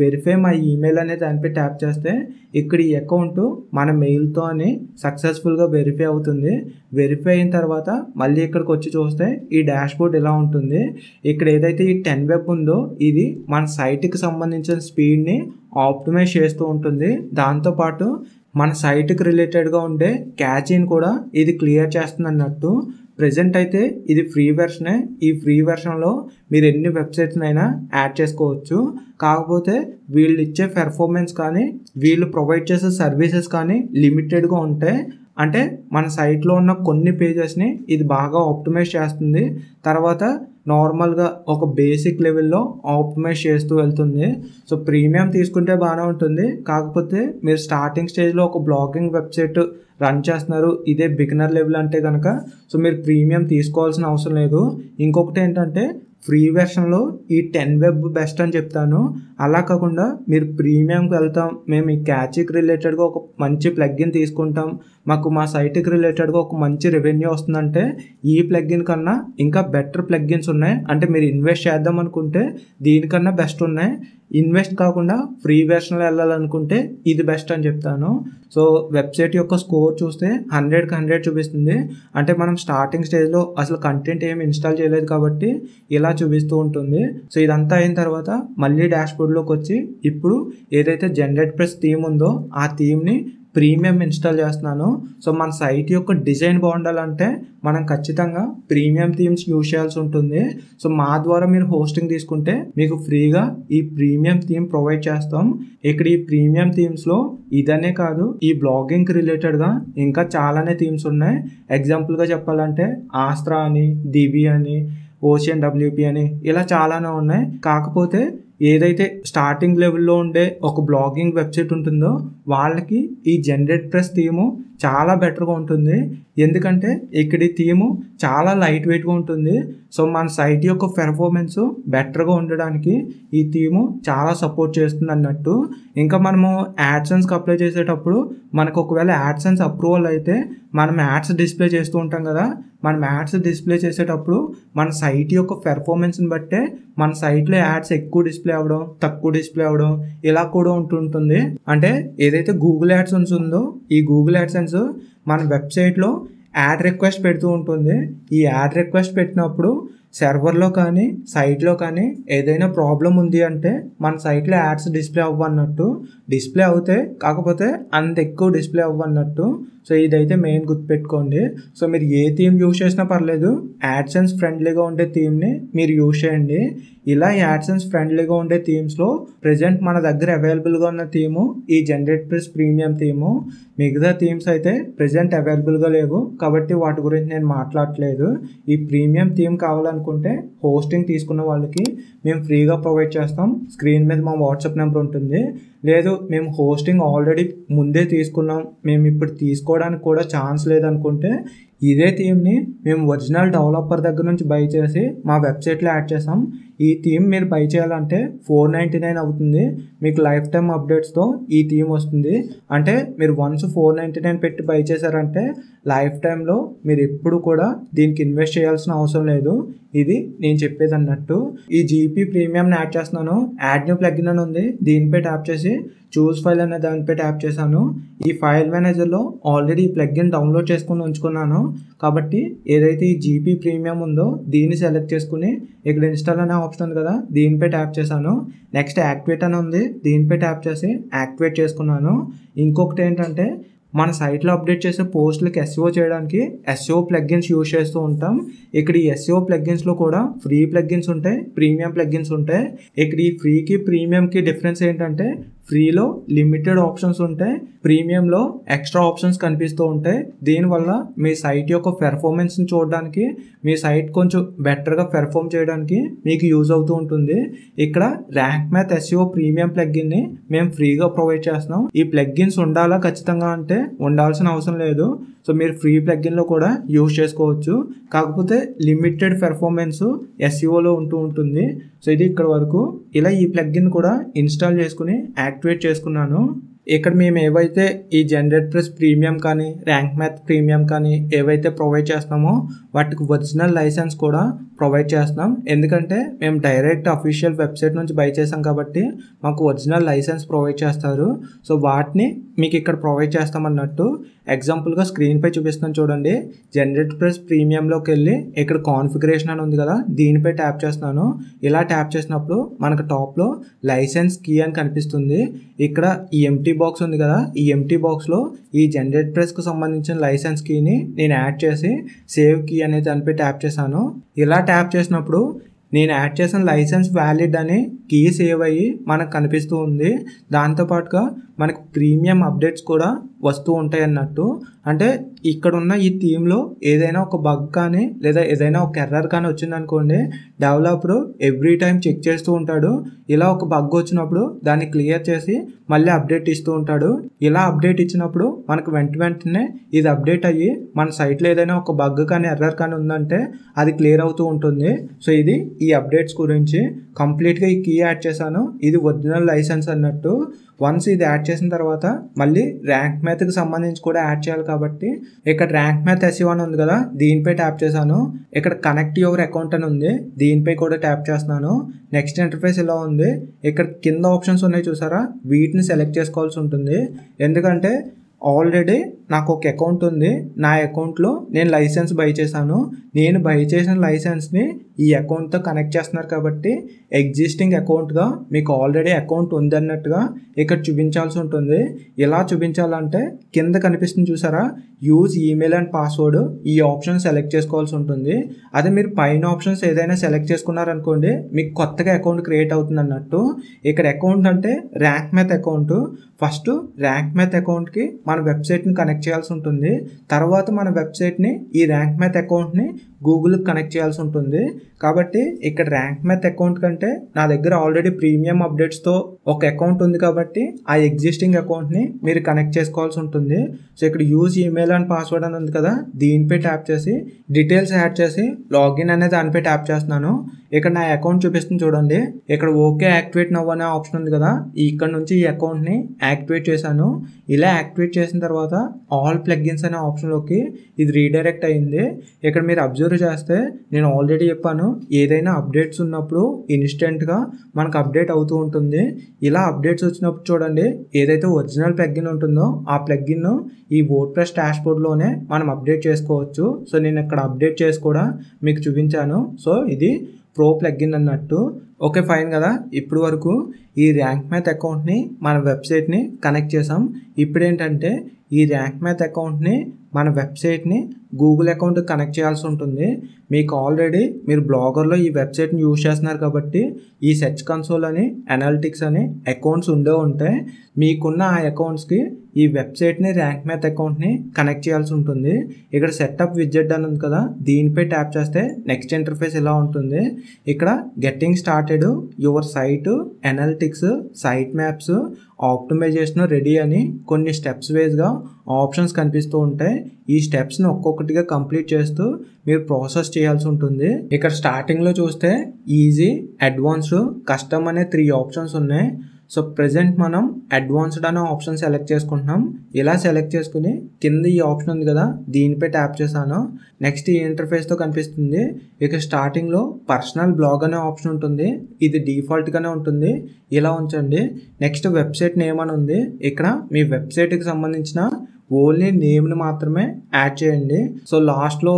వెరిఫై మై ఈమెయిల్ అనే దానిపై ట్యాప్ చేస్తే ఇక్కడ ఈ అకౌంట్ మన మెయిల్తో అని సక్సెస్ఫుల్గా వెరిఫై అవుతుంది. వెరిఫై అయిన తర్వాత మళ్ళీ ఇక్కడికి వచ్చి చూస్తే ఈ డాష్ బోర్డ్ ఇలా ఉంటుంది. ఇక్కడ ఏదైతే ఈ 10 వెబ్ ఉందో ఇది మన సైట్కి సంబంధించిన స్పీడ్ని ఆప్టిమైజ్ చేస్తూ ఉంటుంది. దాంతోపాటు మన సైట్కి రిలేటెడ్గా ఉండే క్యాచీని కూడా ఇది క్లియర్ చేస్తుంది అన్నట్టు. ప్రెజెంట్ అయితే ఇది ఫ్రీ వెర్షనే. ఈ ఫ్రీ వెర్షన్లో మీరు ఎన్ని వెబ్సైట్స్నైనా యాడ్ చేసుకోవచ్చు. కాకపోతే వీళ్ళు ఇచ్చే పెర్ఫార్మెన్స్ కానీ వీళ్ళు ప్రొవైడ్ చేసే సర్వీసెస్ కానీ లిమిటెడ్గా ఉంటాయి. అంటే మన సైట్లో ఉన్న కొన్ని పేజెస్ని ఇది బాగా ఆప్టిమైజ్ చేస్తుంది. తర్వాత నార్మల్గా ఒక బేసిక్ లెవెల్లో ఆప్టిమైజ్ చేస్తూ వెళ్తుంది. సో ప్రీమియం తీసుకుంటే బాగానే ఉంటుంది. కాకపోతే మీరు స్టార్టింగ్ స్టేజ్లో ఒక బ్లాగింగ్ వెబ్సైట్ రన్ చేస్తున్నారు, ఇదే బిగినర్ లెవెల్ అంటే కనుక సో మీరు ప్రీమియం తీసుకోవాల్సిన అవసరం లేదు. ఇంకొకటి ఏంటంటే ఫ్రీ వెర్షన్లో ఈ 10 వెబ్ బెస్ట్ అని చెప్తాను. అలా కాకుండా మీరు ప్రీమియంకి వెళ్తాం, మేము ఈ క్యాచ్కి రిలేటెడ్గా ఒక మంచి ప్లగ్గిన్ తీసుకుంటాం, మాకు మా సైట్కి రిలేటెడ్గా ఒక మంచి రెవెన్యూ వస్తుందంటే ఈ ప్లగ్గిన్ కన్నా ఇంకా బెటర్ ప్లగ్గిన్స్ ఉన్నాయి. అంటే మీరు ఇన్వెస్ట్ చేద్దాం అనుకుంటే దీనికన్నా బెస్ట్ ఉన్నాయి. ఇన్వెస్ట్ కాకుండా ఫ్రీ వెర్షన్లో వెళ్ళాలనుకుంటే ఇది బెస్ట్ అని చెప్తాను. సో వెబ్సైట్ యొక్క స్కోర్ చూస్తే 100కి 100 చూపిస్తుంది. అంటే మనం స్టార్టింగ్ స్టేజ్లో అసలు కంటెంట్ ఏమి ఇన్స్టాల్ చేయలేదు కాబట్టి ఇలా చూపిస్తూ ఉంటుంది. సో ఇదంతా అయిన తర్వాత మళ్ళీ డాష్బోర్డ్లోకి వచ్చి ఇప్పుడు ఏదైతే జనరేట్ ప్రెస్ థీమ్ ఉందో ఆ థీమ్ని ప్రీమియం ఇన్స్టాల్ చేస్తున్నాను. సో మన సైట్ యొక్క డిజైన్ బాగుండాలంటే మనం ఖచ్చితంగా ప్రీమియం థీమ్స్ యూజ్ చేయాల్సి ఉంటుంది. సో మా ద్వారా మీరు హోస్టింగ్ తీసుకుంటే మీకు ఫ్రీగా ఈ ప్రీమియం థీమ్ ప్రొవైడ్ చేస్తాం. ఇక్కడ ఈ ప్రీమియం థీమ్స్లో ఇదనే కాదు, ఈ బ్లాగింగ్కి రిలేటెడ్గా ఇంకా చాలానే థీమ్స్ ఉన్నాయి. ఎగ్జాంపుల్గా చెప్పాలంటే ఆస్త్రా అని, దివి అని, ఓషియన్ WP అని ఇలా చాలానే ఉన్నాయి. కాకపోతే ఏదైతే స్టార్టింగ్ లెవెల్లో ఉండే ఒక బ్లాగింగ్ వెబ్సైట్ ఉంటుందో వాళ్ళకి ఈ జనరేట్ ప్రెస్ థీము చాలా బెటర్గా ఉంటుంది. ఎందుకంటే ఇక్కడ ఈ థీము చాలా లైట్ వెయిట్గా ఉంటుంది. సో మన సైట్ యొక్క పెర్ఫార్మెన్స్ బెటర్గా ఉండడానికి ఈ థీము చాలా సపోర్ట్ చేస్తుంది అన్నట్టు. ఇంకా మనము యాడ్సెన్స్కి అప్లై చేసేటప్పుడు మనకు ఒకవేళ యాడ్సెన్స్ అప్రూవల్ అయితే మనం యాడ్స్ డిస్ప్లే చేస్తూ ఉంటాం కదా, మనం యాడ్స్ డిస్ప్లే చేసేటప్పుడు మన సైట్ యొక్క పెర్ఫార్మెన్స్ని బట్టే మన సైట్లో యాడ్స్ ఎక్కువ డిస్ప్లే అవ్వడం, తక్కువ డిస్ప్లే అవ్వడం ఇలా కూడా ఉంటుంటుంది. అంటే ఏదైతే గూగుల్ యాడ్సెన్స్ ఉందో ఈ గూగుల్ యాడ్సెన్స్ మన వెబ్సైట్లో యాడ్ రిక్వెస్ట్ పెడుతూ ఉంటుంది. ఈ యాడ్ రిక్వెస్ట్ పెట్టినప్పుడు సర్వర్లో కానీ సైట్లో కానీ ఏదైనా ప్రాబ్లం ఉంది అంటే మన సైట్లో యాడ్స్ డిస్ప్లే అవ్వన్నట్టు. డిస్ప్లే అవుతాయి కాకపోతే అంత ఎక్కువ డిస్ప్లే అవ్వన్నట్టు. సో ఇదైతే మెయిన్ గుర్తుపెట్టుకోండి. సో మీరు ఏ థీమ్ యూజ్ చేసినా పర్లేదు, యాడ్సెన్స్ ఫ్రెండ్లీగా ఉండే థీమ్ని మీరు యూజ్ చేయండి. ఇలా యాడ్సెన్స్ ఫ్రెండ్లీగా ఉండే థీమ్స్లో ప్రజెంట్ మన దగ్గర అవైలబుల్గా ఉన్న థీము ఈ జనరేట్ ప్రెస్ ప్రీమియం థీము. మిగతా థీమ్స్ అయితే ప్రజెంట్ అవైలబుల్గా లేవు కాబట్టి వాటి గురించి నేను మాట్లాడట్లేదు. ఈ ప్రీమియం థీమ్ కావాలనుకుంటే హోస్టింగ్ తీసుకున్న వాళ్ళకి మేము ఫ్రీగా ప్రొవైడ్ చేస్తాం. స్క్రీన్ మీద మా వాట్సాప్ నెంబర్ ఉంటుంది. లేదు మేము హోస్టింగ్ ఆల్రెడీ ముందే తీసుకున్నాం, మేము ఇప్పుడు తీసుకోవడానికి కూడా ఛాన్స్ లేదనుకుంటే ఇదే థీమ్ని మేము ఒరిజినల్ డెవలపర్ దగ్గర నుంచి బై చేసి మా వెబ్సైట్లో యాడ్ చేసాం. ఈ థీమ్ మీరు బై చేయాలంటే $499 అవుతుంది. మీకు లైఫ్ టైమ్ అప్డేట్స్తో ఈ థీమ్ వస్తుంది. అంటే మీరు వన్స్ $499 పెట్టి బై చేశారంటే లైఫ్ టైంలో మీరు ఎప్పుడు కూడా దీనికి ఇన్వెస్ట్ చేయాల్సిన అవసరం లేదు. ఇది నేను చెప్పేది అన్నట్టు. ఈ జీపీ ప్రీమియంని యాడ్ చేస్తున్నాను. యాడ్ న్యూ ప్లగిన్ అని ఉంది, దీనిపై ట్యాప్ చేసి చూస్ ఫైల్ అనే దానిపై ట్యాప్ చేశాను. ఈ ఫైల్ మేనేజర్లో ఆల్రెడీ ఈ ప్లగిన్ డౌన్లోడ్ చేసుకుని ఉంచుకున్నాను కాబట్టి ఏదైతే ఈ జీపీ ప్రీమియం ఉందో దీన్ని సెలెక్ట్ చేసుకుని ఇక్కడ ఇన్స్టాల్ అనే ఆప్షన్ ఉంది కదా దీనిపై ట్యాప్ చేశాను. నెక్స్ట్ యాక్టివేట్ అని ఉంది, దీనిపై ట్యాప్ చేసి యాక్టివేట్ చేసుకున్నాను. ఇంకొకటి ఏంటంటే మన సైట్లో అప్డేట్ చేసే పోస్టులకి SEO చేయడానికి SEO ప్లగ్గిన్స్ యూజ్ చేస్తూ ఉంటాం. ఇక్కడ ఈ SEO ప్లగ్గిన్స్లో కూడా ఫ్రీ ప్లగ్గిన్స్ ఉంటాయి, ప్రీమియం ప్లగ్గిన్స్ ఉంటాయి. ఇక్కడ ఈ ఫ్రీకి ప్రీమియంకి డిఫరెన్స్ ఏంటంటే ఫ్రీలో లిమిటెడ్ ఆప్షన్స్ ఉంటాయి, ప్రీమియంలో ఎక్స్ట్రా ఆప్షన్స్ కనిపిస్తూ ఉంటాయి. దీనివల్ల మీ సైట్ యొక్క పెర్ఫార్మెన్స్ని చూడడానికి, మీ సైట్ కొంచెం బెటర్గా పెర్ఫార్మ్ చేయడానికి మీకు యూజ్ అవుతూ ఉంటుంది. ఇక్కడ ర్యాంక్ మ్యాథ్ SEO ప్రీమియం ప్లగ్గిన్ని మేము ఫ్రీగా ప్రొవైడ్ చేస్తున్నాం. ఈ ప్లగ్గిన్స్ ఉండాలా ఖచ్చితంగా అంటే ఉండాల్సిన అవసరం లేదు. సో మీరు ఫ్రీ ప్లగ్గిన్లో కూడా యూజ్ చేసుకోవచ్చు. కాకపోతే లిమిటెడ్ పెర్ఫార్మెన్స్ SEOలో ఉంటూ ఉంటుంది. సో ఇది ఇక్కడ వరకు. ఇలా ఈ ప్లగ్గిన్ కూడా ఇన్స్టాల్ చేసుకుని యాక్టివేట్ చేసుకున్నాను. ఇక్కడ మేము ఏవైతే ఈ జనరేట్ ప్రెస్ ప్రీమియం కానీ ర్యాంక్ మ్యాథ్ ప్రీమియం కానీ ఏవైతే ప్రొవైడ్ చేస్తున్నామో వాటికి ఒరిజినల్ లైసెన్స్ కూడా ప్రొవైడ్ చేస్తున్నాం. ఎందుకంటే మేము డైరెక్ట్ అఫీషియల్ వెబ్సైట్ నుంచి బై చేసాం కాబట్టి మాకు ఒరిజినల్ లైసెన్స్ ప్రొవైడ్ చేస్తారు. సో వాటిని మీకు ఇక్కడ ప్రొవైడ్ చేస్తామన్నట్టు. ఎగ్జాంపుల్గా స్క్రీన్పై చూపిస్తున్నాను చూడండి. జనరేట్ ప్రెస్ ప్రీమియంలోకి వెళ్ళి ఇక్కడ కాన్ఫిగరేషన్ అని ఉంది కదా దీనిపై ట్యాప్ చేస్తున్నాను. ఇలా ట్యాప్ చేసినప్పుడు మనకు టాప్లో లైసెన్స్ కీ అని కనిపిస్తుంది. ఇక్కడ ఈ ఎంటీ బాక్స్ ఉంది కదా ఈ ఎంటీ బాక్స్లో ఈ జనరేట్ ప్రెస్కి సంబంధించిన లైసెన్స్ కీని నేను యాడ్ చేసి సేవ్ కీ అనే దానిపై ట్యాప్ చేశాను. ఇలా ట్యాప్ చేసినప్పుడు నేను యాడ్ చేసిన లైసెన్స్ వ్యాలిడ్ అని కీ సేవ్ అయ్యి మనకు కనిపిస్తూ ఉంది. దాంతోపాటుగా మనకు ప్రీమియం అప్డేట్స్ కూడా వస్తూ ఉంటాయి అన్నట్టు. అంటే ఇక్కడ ఉన్న ఈ థీమ్లో ఏదైనా ఒక బగ్ కానీ లేదా ఏదైనా ఒక ఎర్రర్ కానీ వచ్చిందనుకోండి, డెవలపర్ ఎవ్రీ టైం చెక్ చేస్తూ ఉంటాడు. ఇలా ఒక బగ్ వచ్చినప్పుడు దాన్ని క్లియర్ చేసి మళ్ళీ అప్డేట్ ఇస్తూ ఉంటాడు. ఇలా అప్డేట్ ఇచ్చినప్పుడు మనకు వెంటనే ఇది అప్డేట్ అయ్యి మన సైట్లో ఏదైనా ఒక బగ్ కానీ ఎర్రర్ కానీ ఉందంటే అది క్లియర్ అవుతూ ఉంటుంది. సో ఇది ఈ అప్డేట్స్ గురించి కంప్లీట్గా ఈ కీ యాడ్ చేశాను. ఇది ఒరిజినల్ లైసెన్స్ అన్నట్టు. వన్స్ ఇది యాడ్ చేసిన తర్వాత మళ్ళీ ర్యాంక్ మ్యాథ్కి సంబంధించి కూడా యాడ్ చేయాలి కాబట్టి ఇక్కడ ర్యాంక్ మ్యాథ్ SE1 ఉంది కదా, దీనిపై ట్యాప్ చేశాను. ఇక్కడ కనెక్ట్ యువర్ అకౌంట్ అని ఉంది, దీనిపై కూడా ట్యాప్ చేస్తున్నాను. నెక్స్ట్ ఇంటర్ఫేస్ ఇలా ఉంది. ఇక్కడ కింద ఆప్షన్స్ ఉన్నాయి చూసారా, వీటిని సెలెక్ట్ చేసుకోవాల్సి ఉంటుంది. ఎందుకంటే ఆల్రెడీ నాకు ఒక అకౌంట్ ఉంది. నా అకౌంట్లో నేను లైసెన్స్ బై చేశాను. నేను బై చేసిన లైసెన్స్ని ఈ అకౌంట్తో కనెక్ట్ చేస్తున్నారు కాబట్టి ఎగ్జిస్టింగ్ అకౌంట్గా మీకు ఆల్రెడీ అకౌంట్ ఉందన్నట్టుగా ఇక్కడ చూపించాల్సి ఉంటుంది. ఎలా చూపించాలంటే కింద కనిపిస్తుంది చూసారా, యూజ్ ఈమెయిల్ అండ్ పాస్వర్డ్, ఈ ఆప్షన్ సెలెక్ట్ చేసుకోవాల్సి ఉంటుంది. అదే మీరు పైన ఆప్షన్స్ ఏదైనా సెలెక్ట్ చేసుకున్నారనుకోండి, మీకు కొత్తగా అకౌంట్ క్రియేట్ అవుతుంది అన్నట్టు. ఇక్కడ అకౌంట్ అంటే rank math account. First rank math అకౌంట్కి మన వెబ్సైట్ని కనెక్ట్ చేయాల్సి ఉంటుంది. తర్వాత మన వెబ్సైట్ని ఈ ర్యాంక్ మ్యాథ్ అకౌంట్ని గూగుల్కి కనెక్ట్ చేయాల్సి ఉంటుంది. కాబట్టి ఇక్కడ ర్యాంక్ మ్యాథ్ అకౌంట్ కంటే నా దగ్గర ఆల్రెడీ ప్రీమియం అప్డేట్స్తో ఒక అకౌంట్ ఉంది కాబట్టి ఆ ఎగ్జిస్టింగ్ అకౌంట్ని మీరు కనెక్ట్ చేసుకోవాల్సి ఉంటుంది. సో ఇక్కడ యూజ్ ఈమెయిల్ అండ్ పాస్వర్డ్ అని ఉంది కదా, దీనిపై ట్యాప్ చేసి డీటెయిల్స్ యాడ్ చేసి లాగిన్ అనే దానిపై ట్యాప్ చేస్తున్నాను. ఇక్కడ నా అకౌంట్ చూపిస్తుంది చూడండి. ఇక్కడ ఓకే యాక్టివేట్ నవ్ అనే ఆప్షన్ ఉంది కదా, ఇక్కడ నుంచి ఈ అకౌంట్ని యాక్టివేట్ చేశాను. ఇలా యాక్టివేట్ చేసిన తర్వాత ఆల్ ప్లగ్గిన్స్ అనే ఆప్షన్లోకి ఇది రీడైరెక్ట్ అయ్యింది. ఇక్కడ మీరు అబ్జర్వ్ చేస్తే నేను ఆల్రెడీ చెప్పాను, ఏదైనా అప్డేట్స్ ఉన్నప్పుడు ఇన్స్టెంట్గా మనకు అప్డేట్ అవుతూ ఉంటుంది. ఇలా అప్డేట్స్ వచ్చినప్పుడు చూడండి, ఏదైతే ఒరిజినల్ ప్లగ్గిన్ ఉంటుందో ఆ ప్లగ్గిన్ ఈ వర్డ్ప్రెస్ డాష్బోర్డ్లోనే మనం అప్డేట్ చేసుకోవచ్చు. సో నేను ఇక్కడ అప్డేట్ చేసి కూడా మీకు చూపించాను. సో ఇది ప్రో ప్లగ్గిన్ అన్నట్టు. ఓకే ఫైన్ కదా, ఇప్పుడు వరకు ఈ ర్యాంక్ మ్యాథ్ అకౌంట్ని మన వెబ్సైట్ని కనెక్ట్ చేసాం. ఇప్పుడు ఏంటంటే ఈ ర్యాంక్ మ్యాథ్ అకౌంట్ని మన వెబ్సైట్ని గూగుల్ అకౌంట్ కనెక్ట్ చేయాల్సి ఉంటుంది. మీకు ఆల్రెడీ మీరు బ్లాగర్లో ఈ వెబ్సైట్ని యూజ్ చేస్తున్నారు కాబట్టి ఈ సెర్చ్ కన్సోల్ అని అనాలిటిక్స్ అని అకౌంట్స్ ఉండే ఉంటాయి. మీకున్న ఆ అకౌంట్స్కి ఈ వెబ్సైట్ని ర్యాంక్ మ్యాథ్ అకౌంట్ని కనెక్ట్ చేయాల్సి ఉంటుంది. ఇక్కడ సెటప్ విడ్జెట్ అని ఉంది కదా, దీనిపై ట్యాప్ చేస్తే నెక్స్ట్ ఇంటర్ఫేస్ ఇలా ఉంటుంది. ఇక్కడ getting started, your site, analytics, site maps, optimization ready అని కొన్ని స్టెప్స్ వైజ్గా ఆప్షన్స్ కనిపిస్తూ ఉంటాయి. ఈ స్టెప్స్ని ఒక్కొక్కటిగా కంప్లీట్ చేస్తూ మీరు ప్రాసెస్ చేయాల్సి ఉంటుంది. ఇక్కడ స్టార్టింగ్లో చూస్తే ఈజీ, అడ్వాన్స్డ్, కస్టమ్ అనే 3 ఆప్షన్స్ ఉన్నాయి. సో ప్రెజెంట్ మనం అడ్వాన్స్డ్ అనే ఆప్షన్ సెలెక్ట్ చేసుకుంటున్నాం. ఇలా సెలెక్ట్ చేసుకుని కింద ఈ ఆప్షన్ ఉంది కదా, దీనిపై ట్యాప్ చేశాను. నెక్స్ట్ ఈ ఇంటర్ఫేస్తో కనిపిస్తుంది. ఇక స్టార్టింగ్లో పర్సనల్ బ్లాగ్ అనే ఆప్షన్ ఉంటుంది, ఇది డిఫాల్ట్గానే ఉంటుంది, ఇలా ఉంచండి. నెక్స్ట్ వెబ్సైట్ నేమ్ అని ఉంది. ఇక్కడ మీ వెబ్సైట్కి సంబంధించిన ఓన్లీ నేమ్ని మాత్రమే యాడ్ చేయండి. సో లాస్ట్లో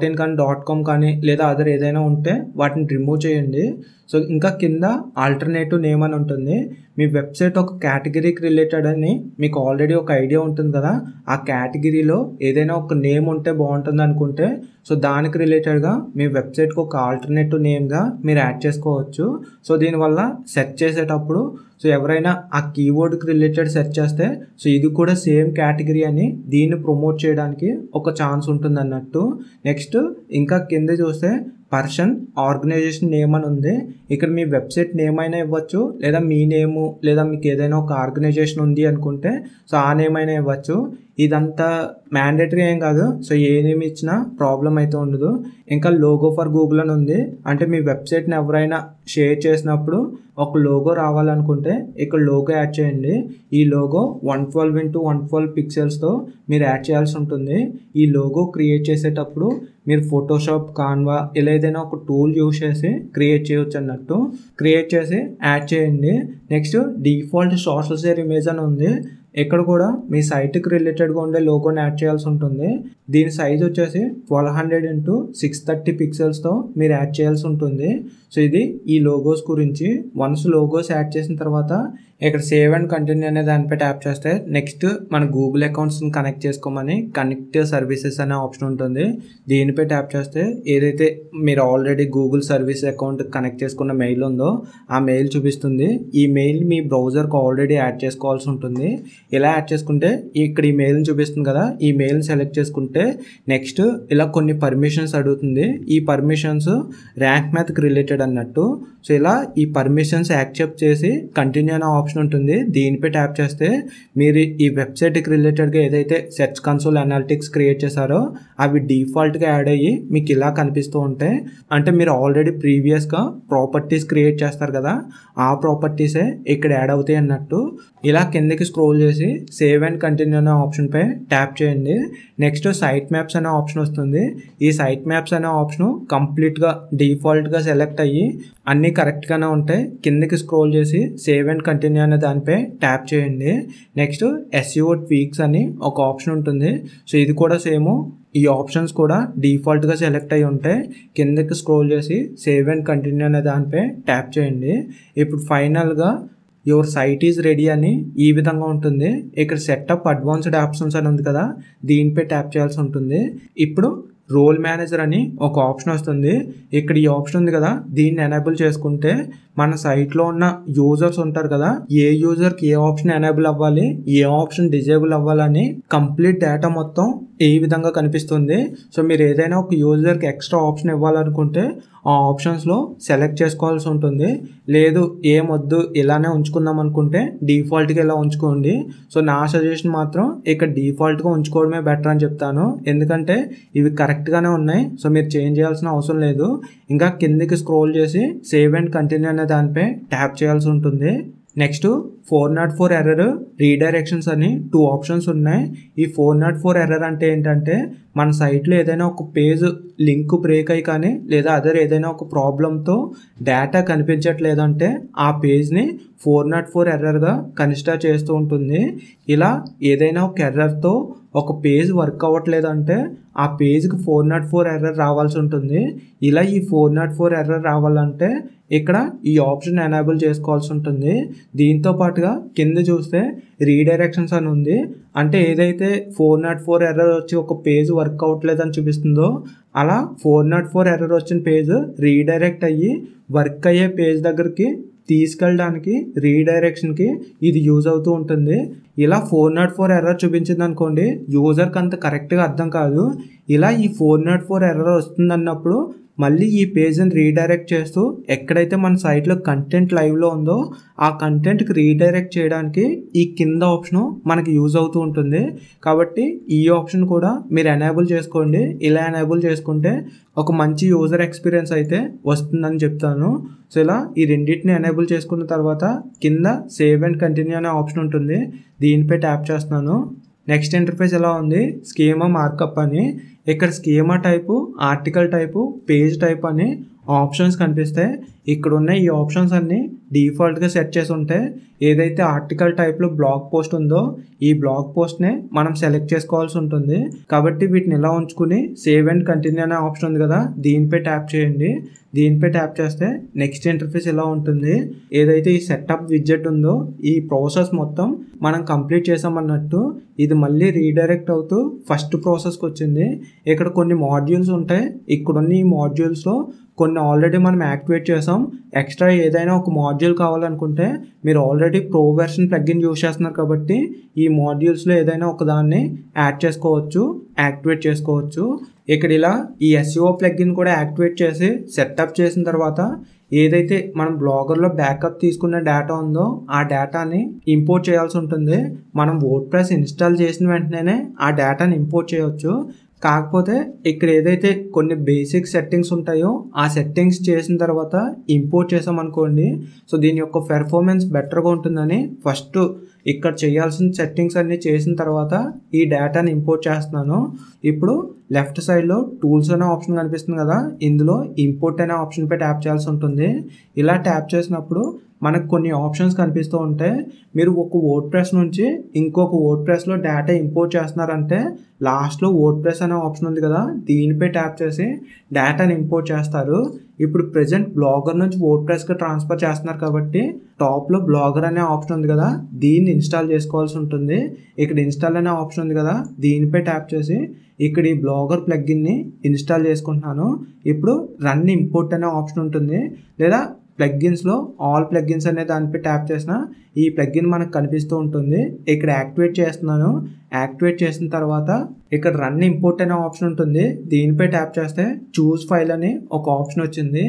.in కానీ .com కానీ లేదా అదర్ ఏదైనా ఉంటే వాటిని రిమూవ్ చేయండి. సో ఇంకా కింద ఆల్టర్నేటివ్ నేమ్ అని ఉంటుంది. మీ వెబ్సైట్ ఒక కేటగిరీకి రిలేటెడ్ అని మీకు ఆల్రెడీ ఒక ఐడియా ఉంటుంది కదా, ఆ కేటగిరీలో ఏదైనా ఒక నేమ్ ఉంటే బాగుంటుంది అనుకుంటే సో దానికి రిలేటెడ్గా మీ వెబ్సైట్కి ఒక ఆల్టర్నేటివ్ నేమ్గా మీరు యాడ్ చేసుకోవచ్చు. సో దీనివల్ల సెర్చ్ చేసేటప్పుడు సో ఎవరైనా ఆ కీవర్డ్కి రిలేటెడ్ సెర్చ్ చేస్తే సో ఇది కూడా సేమ్ కేటగిరీ అని దీన్ని ప్రమోట్ చేయడానికి ఒక ఛాన్స్ ఉంటుంది అన్నట్టు. నెక్స్ట్ ఇంకా కింద చూస్తే పర్సన్ ఆర్గనైజేషన్ నేమ్ అని ఉంది. ఇక్కడ మీ వెబ్సైట్ నేమ్ అయినా ఇవ్వచ్చు, లేదా మీ నేము, లేదా మీకు ఏదైనా ఒక ఆర్గనైజేషన్ ఉంది అనుకుంటే సో ఆ నేమ్ అయినా ఇవ్వచ్చు. ఇదంతా మ్యాండేటరీ ఏం కాదు. సో ఏ నేమ్ ఇచ్చినా ప్రాబ్లం అయితే ఉండదు. ఇంకా లోగో ఫర్ గూగుల్ అని ఉంది. అంటే మీ వెబ్సైట్ని ఎవరైనా షేర్ చేసినప్పుడు ఒక లోగో రావాలనుకుంటే ఇక్కడ లోగో యాడ్ చేయండి. ఈ లోగో 112x112 పిక్సెల్స్తో మీరు యాడ్ చేయాల్సి ఉంటుంది. ఈ లోగో క్రియేట్ చేసేటప్పుడు మీరు ఫోటోషాప్, కాన్వా ఇలా ఏదైనా ఒక టూల్ యూజ్ చేసి క్రియేట్ చేయవచ్చు అన్నట్టు. క్రియేట్ చేసి యాడ్ చేయండి. Next default social share image అని ఉంది. ఇక్కడ కూడా మీ సైట్కి రిలేటెడ్గా ఉండే లోగోని యాడ్ చేయాల్సి ఉంటుంది. దీని సైజ్ వచ్చేసి 1200 x 630 పిక్సెల్స్తో మీరు యాడ్ చేయాల్సి ఉంటుంది. సో ఇది ఈ లోగోస్ గురించి. వన్స్ లోగోస్ యాడ్ చేసిన తర్వాత ఇక్కడ సేవ్ అండ్ కంటిన్యూ అనే దానిపై ట్యాప్ చేస్తే నెక్స్ట్ మన గూగుల్ అకౌంట్స్ని కనెక్ట్ చేసుకోమని కనెక్ట్ సర్వీసెస్ అనే ఆప్షన్ ఉంటుంది. దీనిపై ట్యాప్ చేస్తే ఏదైతే మీరు already Google service account connect చేసుకున్న మెయిల్ ఉందో ఆ మెయిల్ చూపిస్తుంది. ఈ మెయిల్ మీ బ్రౌజర్కి ఆల్రెడీ యాడ్ చేసుకోవాల్సి ఉంటుంది. ఇలా యాడ్ చేసుకుంటే ఇక్కడ ఈ మెయిల్ని చూపిస్తుంది కదా, ఈ మెయిల్ని సెలెక్ట్ చేసుకుంటే నెక్స్ట్ ఇలా కొన్ని పర్మిషన్స్ అడుగుతుంది. ఈ పర్మిషన్స్ ర్యాంక్ మ్యాథ్కి రిలేటెడ్ అన్నట్టు. సో ఇలా ఈ పర్మిషన్స్ యాక్సెప్ట్ చేసి కంటిన్యూ అనే ఆప్షన్ ఉంటుంది. దీనిపై ట్యాప్ చేస్తే మీరు ఈ వెబ్సైట్కి రిలేటెడ్గా ఏదైతే సెర్చ్ కన్సోల్ అనాలిటిక్స్ క్రియేట్ చేశారో అవి డిఫాల్ట్గా యాడ్ అయ్యి మీకు ఇలా కనిపిస్తూ ఉంటాయి. అంటే మీరు ఆల్రెడీ ప్రీవియస్గా ప్రాపర్టీస్ క్రియేట్ చేస్తారు కదా, ఆ ప్రాపర్టీసే ఇక్కడ యాడ్ అవుతాయి అన్నట్టు. ఇలా కిందకి స్క్రోల్ చేసి సేవ్ అండ్ కంటిన్యూ అనే ఆప్షన్పై ట్యాప్ చేయండి. నెక్స్ట్ సైట్ మ్యాప్స్ అనే ఆప్షన్ వస్తుంది. ఈ సైట్ మ్యాప్స్ అనే ఆప్షన్ కంప్లీట్గా డిఫాల్ట్గా సెలెక్ట్ అయ్యి అన్నీ కరెక్ట్గానే ఉంటాయి. కిందకి స్క్రోల్ చేసి సేవ్ అండ్ కంటిన్యూ అనే దానిపై ట్యాప్ చేయండి. నెక్స్ట్ SEO ట్వీక్స్ అని ఒక ఆప్షన్ ఉంటుంది. సో ఇది కూడా సేమ్. ఈ ఆప్షన్స్ కూడా డిఫాల్ట్గా సెలెక్ట్ అయ్యి ఉంటాయి. కిందకి స్క్రోల్ చేసి సేవ్ అండ్ కంటిన్యూ అనే దానిపై ట్యాప్ చేయండి. ఇప్పుడు ఫైనల్గా యువర్ సైట్ ఈజ్ రెడీ అని ఈ విధంగా ఉంటుంది. ఇక్కడ సెటప్ అడ్వాన్స్డ్ ఆప్షన్స్ అని ఉంది కదా, దీనిపై ట్యాప్ చేయాల్సి ఉంటుంది. ఇప్పుడు రోల్ మేనేజర్ అని ఒక ఆప్షన్ వస్తుంది. ఇక్కడ ఈ ఆప్షన్ ఉంది కదా, దీన్ని ఎనేబుల్ చేసుకుంటే మన సైట్లో ఉన్న యూజర్స్ ఉంటారు కదా, ఏ యూజర్కి ఏ ఆప్షన్ ఎనేబుల్ అవ్వాలి, ఏ ఆప్షన్ డిజేబుల్ అవ్వాలని కంప్లీట్ డేటా మొత్తం ఈ విధంగా కనిపిస్తుంది. సో మీరు ఏదైనా ఒక యూజర్కి ఎక్స్ట్రా ఆప్షన్ ఇవ్వాలనుకుంటే ఆ ఆప్షన్స్లో సెలెక్ట్ చేసుకోవాల్సి ఉంటుంది. లేదు ఏమొద్దు ఇలానే ఉంచుకుందాం అనుకుంటే డిఫాల్ట్గా ఇలా ఉంచుకోండి. సో నా సజెషన్ మాత్రం ఇక్కడ డిఫాల్ట్గా ఉంచుకోవడమే బెటర్ అని చెప్తాను. ఎందుకంటే ఇవి కరెక్ట్గానే ఉన్నాయి. సో మీరు చేంజ్ చేయాల్సిన అవసరం లేదు. ఇంకా కిందికి స్క్రోల్ చేసి సేవ్ అండ్ కంటిన్యూ అనే దానిపై ట్యాప్ చేయాల్సి ఉంటుంది. నెక్స్ట్ 404 ఎర్రర్, రీడైరెక్షన్స్ అని 2 ఆప్షన్స్ ఉన్నాయి. ఈ 404 ఎర్రర్ అంటే ఏంటంటే మన సైట్లో ఏదైనా ఒక పేజ్ లింక్ బ్రేక్ అయ్యి కానీ లేదా అదర్ ఏదైనా ఒక ప్రాబ్లంతో డేటా కనిపించట్లేదంటే ఆ పేజ్ని 404 ఎర్రర్గా కన్సిడర్ చేస్తూ ఉంటుంది. ఇలా ఏదైనా ఒక ఎర్రర్తో ఒక పేజ్ వర్క్ అవ్వట్లేదంటే ఆ పేజ్కి 404 ఎర్రర్ రావాల్సి ఉంటుంది. ఇలా ఈ 404 ఎర్రర్ రావాలంటే ఇక్కడ ఈ ఆప్షన్ ఎనేబుల్ చేసుకోవాల్సి ఉంటుంది. దీంతో పాటుగా కింద చూస్తే రీడైరెక్షన్స్ అని ఉంది. అంటే ఏదైతే 404 ఎర్రర్ వచ్చి ఒక పేజ్ వర్క్ అవ్వట్లేదని చూపిస్తుందో అలా 404 ఎర్రర్ వచ్చిన పేజ్ రీడైరెక్ట్ అయ్యి వర్క్ అయ్యే పేజ్ దగ్గరికి తీసుకెళ్ళడానికి రీడైరెక్షన్కి ఇది యూజ్ అవుతూ ఉంటుంది. ఇలా 404 ఎర్రర్ చూపించింది అనుకోండి, యూజర్కి అంత కరెక్ట్గా అర్థం కాదు. ఇలా ఈ 404 ఎర్రర్ వస్తుంది అన్నప్పుడు మళ్ళీ ఈ పేజ్ని రీడైరెక్ట్ చేస్తూ ఎక్కడైతే మన సైట్లో కంటెంట్ లైవ్లో ఉందో ఆ కంటెంట్కి రీడైరెక్ట్ చేయడానికి ఈ కింద ఆప్షన్ మనకి యూజ్ అవుతూ ఉంటుంది. కాబట్టి ఈ ఆప్షన్ కూడా మీరు ఎనేబుల్ చేసుకోండి. ఇలా ఎనేబుల్ చేసుకుంటే ఒక మంచి యూజర్ ఎక్స్పీరియన్స్ అయితే వస్తుందని చెప్తాను. సో ఇలా ఈ రెండింటిని ఎనేబుల్ చేసుకున్న తర్వాత కింద సేవ్ అండ్ కంటిన్యూ అనే ఆప్షన్ ఉంటుంది. దీనిపై ట్యాప్ చేస్తున్నాను. నెక్స్ట్ ఇంటర్ఫేస్ ఎలా ఉంది, స్కీమా మార్కప్ అని. ఇక్కడ schema type, article type, page type అని ఆప్షన్స్ కనిపిస్తాయి. ఇక్కడ ఉన్న ఈ ఆప్షన్స్ అన్నీ డిఫాల్ట్గా సెట్ చేసి ఉంటాయి. ఏదైతే ఆర్టికల్ టైప్లో బ్లాగ్ పోస్ట్ ఉందో ఈ బ్లాగ్ పోస్ట్నే మనం సెలెక్ట్ చేసుకోవాల్సి ఉంటుంది. కాబట్టి వీటిని ఇలా ఉంచుకుని సేవ్ అండ్ కంటిన్యూ అనే ఆప్షన్ ఉంది కదా, దీనిపై ట్యాప్ చేయండి. దీనిపై ట్యాప్ చేస్తే నెక్స్ట్ ఇంటర్ఫేస్ ఇలా ఉంటుంది. ఏదైతే ఈ సెటప్ విడ్జెట్ ఉందో ఈ ప్రాసెస్ మొత్తం మనం కంప్లీట్ చేసామన్నట్టు ఇది మళ్ళీ రీడైరెక్ట్ అవుతూ ఫస్ట్ ప్రాసెస్కి వచ్చింది. ఇక్కడ కొన్ని మాడ్యూల్స్ ఉంటాయి. ఇక్కడున్న ఈ మాడ్యూల్స్లో కొన్ని ఆల్రెడీ మనం యాక్టివేట్ చేసాం. ఎక్స్ట్రా ఏదైనా ఒక మాడ్యూల్ కావాలనుకుంటే మీరు already pro version plugin use చేస్తున్నారు కాబట్టి ఈ మాడ్యూల్స్లో ఏదైనా ఒక దాన్ని యాడ్ చేసుకోవచ్చు, యాక్టివేట్ చేసుకోవచ్చు. ఇక్కడ ఇలా ఈ SEO ప్లగ్ఇన్ కూడా యాక్టివేట్ చేసి సెటప్ చేసిన తర్వాత ఏదైతే మనం బ్లాగర్లో బ్యాకప్ తీసుకున్న డేటా ఉందో ఆ డేటాని ఇంపోర్ట్ చేయాల్సి ఉంటుంది. మనం వర్డ్ప్రెస్ ఇన్స్టాల్ చేసిన వెంటనే ఆ డేటాని ఇంపోర్ట్ చేయవచ్చు. కాకపోతే ఇక్కడ ఏదైతే కొన్ని బేసిక్ సెట్టింగ్స్ ఉంటాయో ఆ సెట్టింగ్స్ చేసిన తర్వాత ఇంపోర్ట్ చేసామనుకోండి, సో దీని యొక్క పెర్ఫార్మెన్స్ బెటర్గా ఉంటుందని ఫస్ట్ ఇక్కడ చేయాల్సిన సెట్టింగ్స్ అన్నీ చేసిన తర్వాత ఈ డేటాని ఇంపోర్ట్ చేస్తున్నాను. ఇప్పుడు లెఫ్ట్ సైడ్లో టూల్స్ అనే ఆప్షన్ కనిపిస్తుంది కదా, ఇందులో ఇంపోర్ట్ అనే ఆప్షన్పై ట్యాప్ చేయాల్సి ఉంటుంది. ఇలా ట్యాప్ చేసినప్పుడు మనకు కొన్ని ఆప్షన్స్ కనిపిస్తూ ఉంటాయి. మీరు ఒక వర్డ్ప్రెస్ నుంచి ఇంకొక వర్డ్ప్రెస్లో డేటా ఇంపోర్ట్ చేస్తున్నారంటే లాస్ట్లో వర్డ్ప్రెస్ అనే ఆప్షన్ ఉంది కదా, దీనిపై ట్యాప్ చేసి డేటాని ఇంపోర్ట్ చేస్తారు. ఇప్పుడు ప్రెజెంట్ బ్లాగర్ నుంచి వర్డ్ప్రెస్కి ట్రాన్స్ఫర్ చేస్తున్నారు కాబట్టి టాప్లో బ్లాగర్ అనే ఆప్షన్ ఉంది కదా, దీన్ని ఇన్స్టాల్ చేసుకోవాల్సి ఉంటుంది. ఇక్కడ ఇన్స్టాల్ అనే ఆప్షన్ ఉంది కదా, దీనిపై ట్యాప్ చేసి ఇక్కడ ఈ బ్లాగర్ ప్లగ్గిన్ని ఇన్స్టాల్ చేసుకుంటున్నాను. ఇప్పుడు రన్ ఇంపోర్ట్ అనే ఆప్షన్ ఉంటుంది, లేదా ప్లగ్గిన్స్లో ఆల్ ప్లగ్గిన్స్ అనే దానిపై ట్యాప్ చేసిన ఈ ప్లగ్గిన్ మనకు కనిపిస్తూ ఉంటుంది. ఇక్కడ యాక్టివేట్ చేస్తున్నాను. యాక్టివేట్ చేసిన తర్వాత ఇక్కడ రన్ ఇంపోర్ట్ అనే ఆప్షన్ ఉంటుంది, దీనిపై ట్యాప్ చేస్తే చూస్ ఫైల్ అని ఒక ఆప్షన్ వచ్చింది.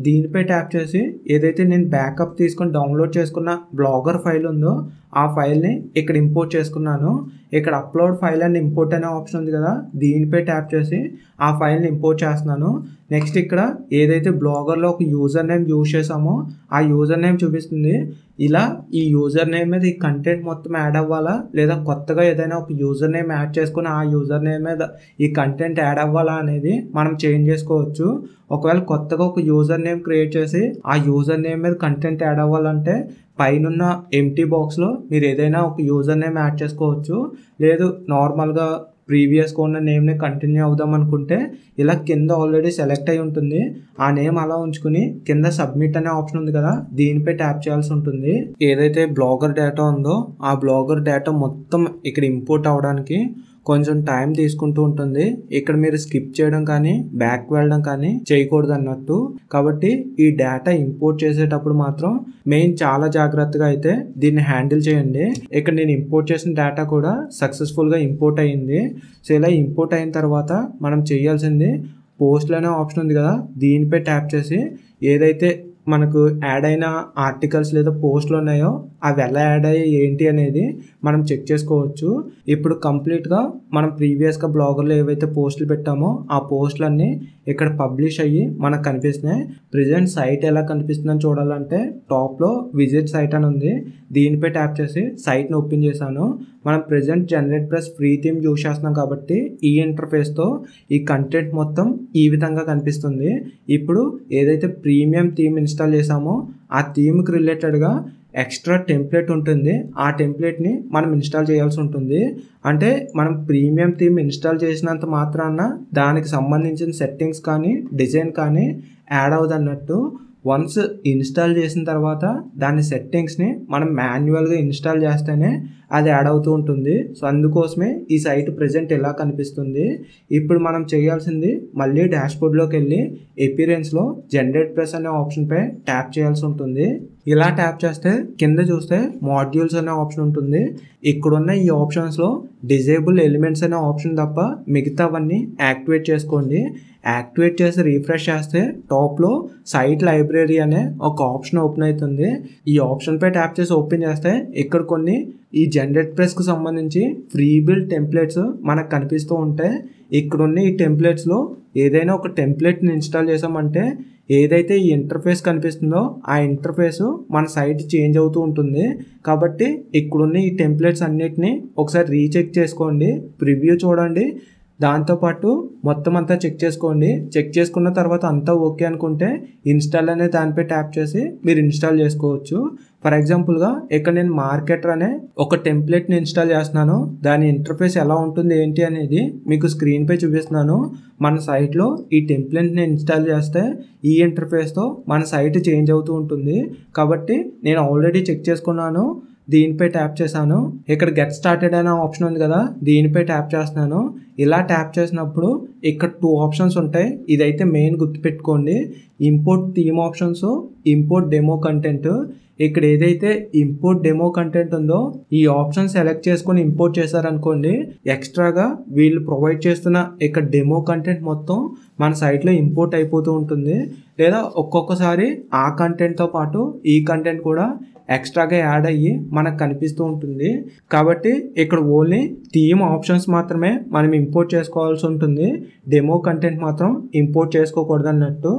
దీనిపై ట్యాప్ చేసి ఏదైతే నేను బ్యాకప్ తీసుకొని డౌన్లోడ్ చేసుకున్న బ్లాగర్ ఫైల్ ఉందో ఆ ఫైల్ని ఇక్కడ ఇంపోర్ట్ చేసుకున్నాను. ఇక్కడ అప్లోడ్ ఫైల్ అండ్ ఇంపోర్ట్ అనే ఆప్షన్ ఉంది కదా, దీనిపై ట్యాప్ చేసి ఆ ఫైల్ని ఇంపోర్ట్ చేస్తున్నాను. నెక్స్ట్ ఇక్కడ ఏదైతే బ్లాగర్లో ఒక యూజర్ నేమ్ యూజ్ చేసామో ఆ యూజర్ నేమ్ చూపిస్తుంది. ఇలా ఈ యూజర్ నేమ్ మీద ఈ కంటెంట్ మొత్తం యాడ్ అవ్వాలా, లేదా కొత్తగా ఏదైనా ఒక యూజర్ నేమ్ యాడ్ చేసుకుని ఆ యూజర్ నేమ్ మీద ఈ కంటెంట్ యాడ్ అవ్వాలా అనేది మనం చేంజ్ చేసుకోవచ్చు. ఒకవేళ కొత్తగా ఒక యూజర్ నేమ్ క్రియేట్ చేసి ఆ యూజర్ నేమ్ మీద కంటెంట్ యాడ్ అవ్వాలంటే పైన ఎంటీ బాక్స్లో మీరు ఏదైనా ఒక యూజర్ నేమ్ యాడ్ చేసుకోవచ్చు. లేదు నార్మల్గా ప్రీవియస్గా ఉన్న నేమ్ని కంటిన్యూ అవుదాం అనుకుంటే ఇలా కింద ఆల్రెడీ సెలెక్ట్ అయి ఉంటుంది, ఆ నేమ్ అలా ఉంచుకుని కింద సబ్మిట్ అనే ఆప్షన్ ఉంది కదా, దీనిపై ట్యాప్ చేయాల్సి ఉంటుంది. ఏదైతే బ్లాగర్ డేటా ఉందో ఆ బ్లాగర్ డేటా మొత్తం ఇక్కడ ఇంపోర్ట్ అవడానికి కొంచెం టైం తీసుకుంటూ ఉంటుంది. ఇక్కడ మీరు స్కిప్ చేయడం కానీ బ్యాక్ వెళ్ళడం కానీ చేయకూడదు అన్నట్టు. కాబట్టి ఈ డేటా ఇంపోర్ట్ చేసేటప్పుడు మాత్రం మెయిన్ చాలా జాగ్రత్తగా అయితే దీన్ని హ్యాండిల్ చేయండి. ఇక్కడ నేను ఇంపోర్ట్ చేసిన డేటా కూడా సక్సెస్ఫుల్గా ఇంపోర్ట్ అయ్యింది. సో ఇలా ఇంపోర్ట్ అయిన తర్వాత మనం చేయాల్సింది పోస్ట్లు అనే ఆప్షన్ ఉంది కదా, దీనిపై ట్యాప్ చేసి ఏదైతే మనకు యాడ్ అయిన ఆర్టికల్స్ లేదా పోస్టులు ఉన్నాయో అవి ఎలా యాడ్ అయ్యాయి ఏంటి అనేది మనం చెక్ చేసుకోవచ్చు. ఇప్పుడు కంప్లీట్గా మనం ప్రీవియస్గా బ్లాగర్లో ఏవైతే పోస్టులు పెట్టామో ఆ పోస్టులన్నీ ఇక్కడ పబ్లిష్ అయ్యి మనకు కనిపిస్తున్నాయి. ప్రెజెంట్ సైట్ ఎలా కనిపిస్తుందని చూడాలంటే టాప్లో విజిట్ సైట్ అని ఉంది, దీనిపై ట్యాప్ చేసి సైట్ని ఓపెన్ చేశాను. మనం present generate plus free theme use చేస్తున్నాం కాబట్టి ఈ ఇంటర్ఫేస్తో ఈ కంటెంట్ మొత్తం ఈ విధంగా కనిపిస్తుంది. ఇప్పుడు ఏదైతే ప్రీమియం థీమ్ ఇన్స్టాల్ చేసామో ఆ థీమ్కి రిలేటెడ్గా ఎక్స్ట్రా టెంప్లెట్ ఉంటుంది, ఆ టెంప్లెట్ని మనం ఇన్స్టాల్ చేయాల్సి ఉంటుంది. అంటే మనం ప్రీమియం థీమ్ ఇన్స్టాల్ చేసినంత మాత్రాన దానికి సంబంధించిన సెట్టింగ్స్ కానీ డిజైన్ కానీ యాడ్ అవ్వదు అన్నట్టు. వన్స్ ఇన్స్టాల్ చేసిన తర్వాత దాని సెట్టింగ్స్ని మనం మాన్యువల్గా ఇన్స్టాల్ చేస్తేనే అది యాడ్ అవుతూ ఉంటుంది. సో అందుకోసమే ఈ సైట్ ప్రెజెంట్ ఎలా కనిపిస్తుంది. ఇప్పుడు మనం చేయాల్సింది మళ్ళీ డాష్బోర్డ్లోకి వెళ్ళి అపియరెన్స్లో జనరేట్ ప్లస్ అనే ఆప్షన్పై ట్యాప్ చేయాల్సి ఉంటుంది. ఇలా ట్యాప్ చేస్తే కింద చూస్తే మాడ్యూల్స్ అనే ఆప్షన్ ఉంటుంది. ఇక్కడున్న ఈ ఆప్షన్స్లో డిజేబుల్ ఎలిమెంట్స్ అనే ఆప్షన్ తప్ప మిగతావన్నీ యాక్టివేట్ చేసుకోండి. యాక్టివేట్ చేసి రీఫ్రెష్ చేస్తే టాప్లో సైట్ లైబ్రరీ అనే ఒక ఆప్షన్ ఓపెన్ అవుతుంది. ఈ ఆప్షన్పై ట్యాప్ చేసి ఓపెన్ చేస్తే ఇక్కడ కొన్ని ఈ జనరేట్ ప్రెస్కి సంబంధించి ఫ్రీ బిల్డ్ టెంప్లెట్స్ మనకు కనిపిస్తూ ఉంటాయి. ఇక్కడున్న ఈ టెంప్లెట్స్లో ఏదైనా ఒక టెంప్లెట్ని ఇన్స్టాల్ చేసామంటే ఏదైతే ఈ ఇంటర్ఫేస్ కనిపిస్తుందో ఆ ఇంటర్ఫేస్ మన సైట్ చేంజ్ అవుతూ ఉంటుంది. కాబట్టి ఇక్కడున్న ఈ టెంప్లెట్స్ అన్నిటిని ఒకసారి రీచెక్ చేసుకోండి, ప్రివ్యూ చూడండి, దాంతోపాటు మొత్తం అంతా చెక్ చేసుకోండి. చెక్ చేసుకున్న తర్వాత అంతా ఓకే అనుకుంటే ఇన్స్టాల్ అనే దానిపై ట్యాప్ చేసి మీరు ఇన్స్టాల్ చేసుకోవచ్చు. ఫర్ ఎగ్జాంపుల్గా ఇక్కడ నేను మార్కెటర్ అనే ఒక టెంప్లెట్ని ఇన్స్టాల్ చేస్తున్నాను. దాని ఇంటర్ఫేస్ ఎలా ఉంటుంది ఏంటి అనేది మీకు స్క్రీన్పై చూపిస్తున్నాను. మన సైట్లో ఈ టెంప్లెట్ని ఇన్స్టాల్ చేస్తే ఈ ఇంటర్ఫేస్తో మన సైట్ చేంజ్ అవుతూ ఉంటుంది. కాబట్టి నేను ఆల్రెడీ చెక్ చేసుకున్నాను, దీనిపై ట్యాప్ చేశాను. ఇక్కడ గెట్ స్టార్టెడ్ అనే ఆప్షన్ ఉంది కదా, దీనిపై ట్యాప్ చేస్తున్నాను. ఇలా ట్యాప్ చేసినప్పుడు ఇక్కడ 2 ఆప్షన్స్ ఉంటాయి. ఇదైతే మెయిన్ గుర్తుపెట్టుకోండి, import theme options, import demo content. ఇక్కడ ఏదైతే ఇంపోర్ట్ డెమో కంటెంట్ ఉందో ఈ ఆప్షన్ సెలెక్ట్ చేసుకొని ఇంపోర్ట్ చేశారనుకోండి, ఎక్స్ట్రాగా వీళ్ళు ప్రొవైడ్ చేస్తున్న ఇక్కడ డెమో కంటెంట్ మొత్తం మన సైట్లో ఇంపోర్ట్ అయిపోతూ ఉంటుంది. లేదా ఒక్కొక్కసారి ఆ కంటెంట్తో పాటు ఈ కంటెంట్ కూడా ఎక్స్ట్రాగా యాడ్ అయ్యి మనకు కనిపిస్తూ ఉంటుంది. కాబట్టి ఇక్కడ ఓన్లీ థీమ్ ఆప్షన్స్ మాత్రమే మనం ఇంపోర్ట్ చేసుకోవాల్సి ఉంటుంది, డెమో కంటెంట్ మాత్రం ఇంపోర్ట్ చేసుకోకూడదు అన్నట్టు.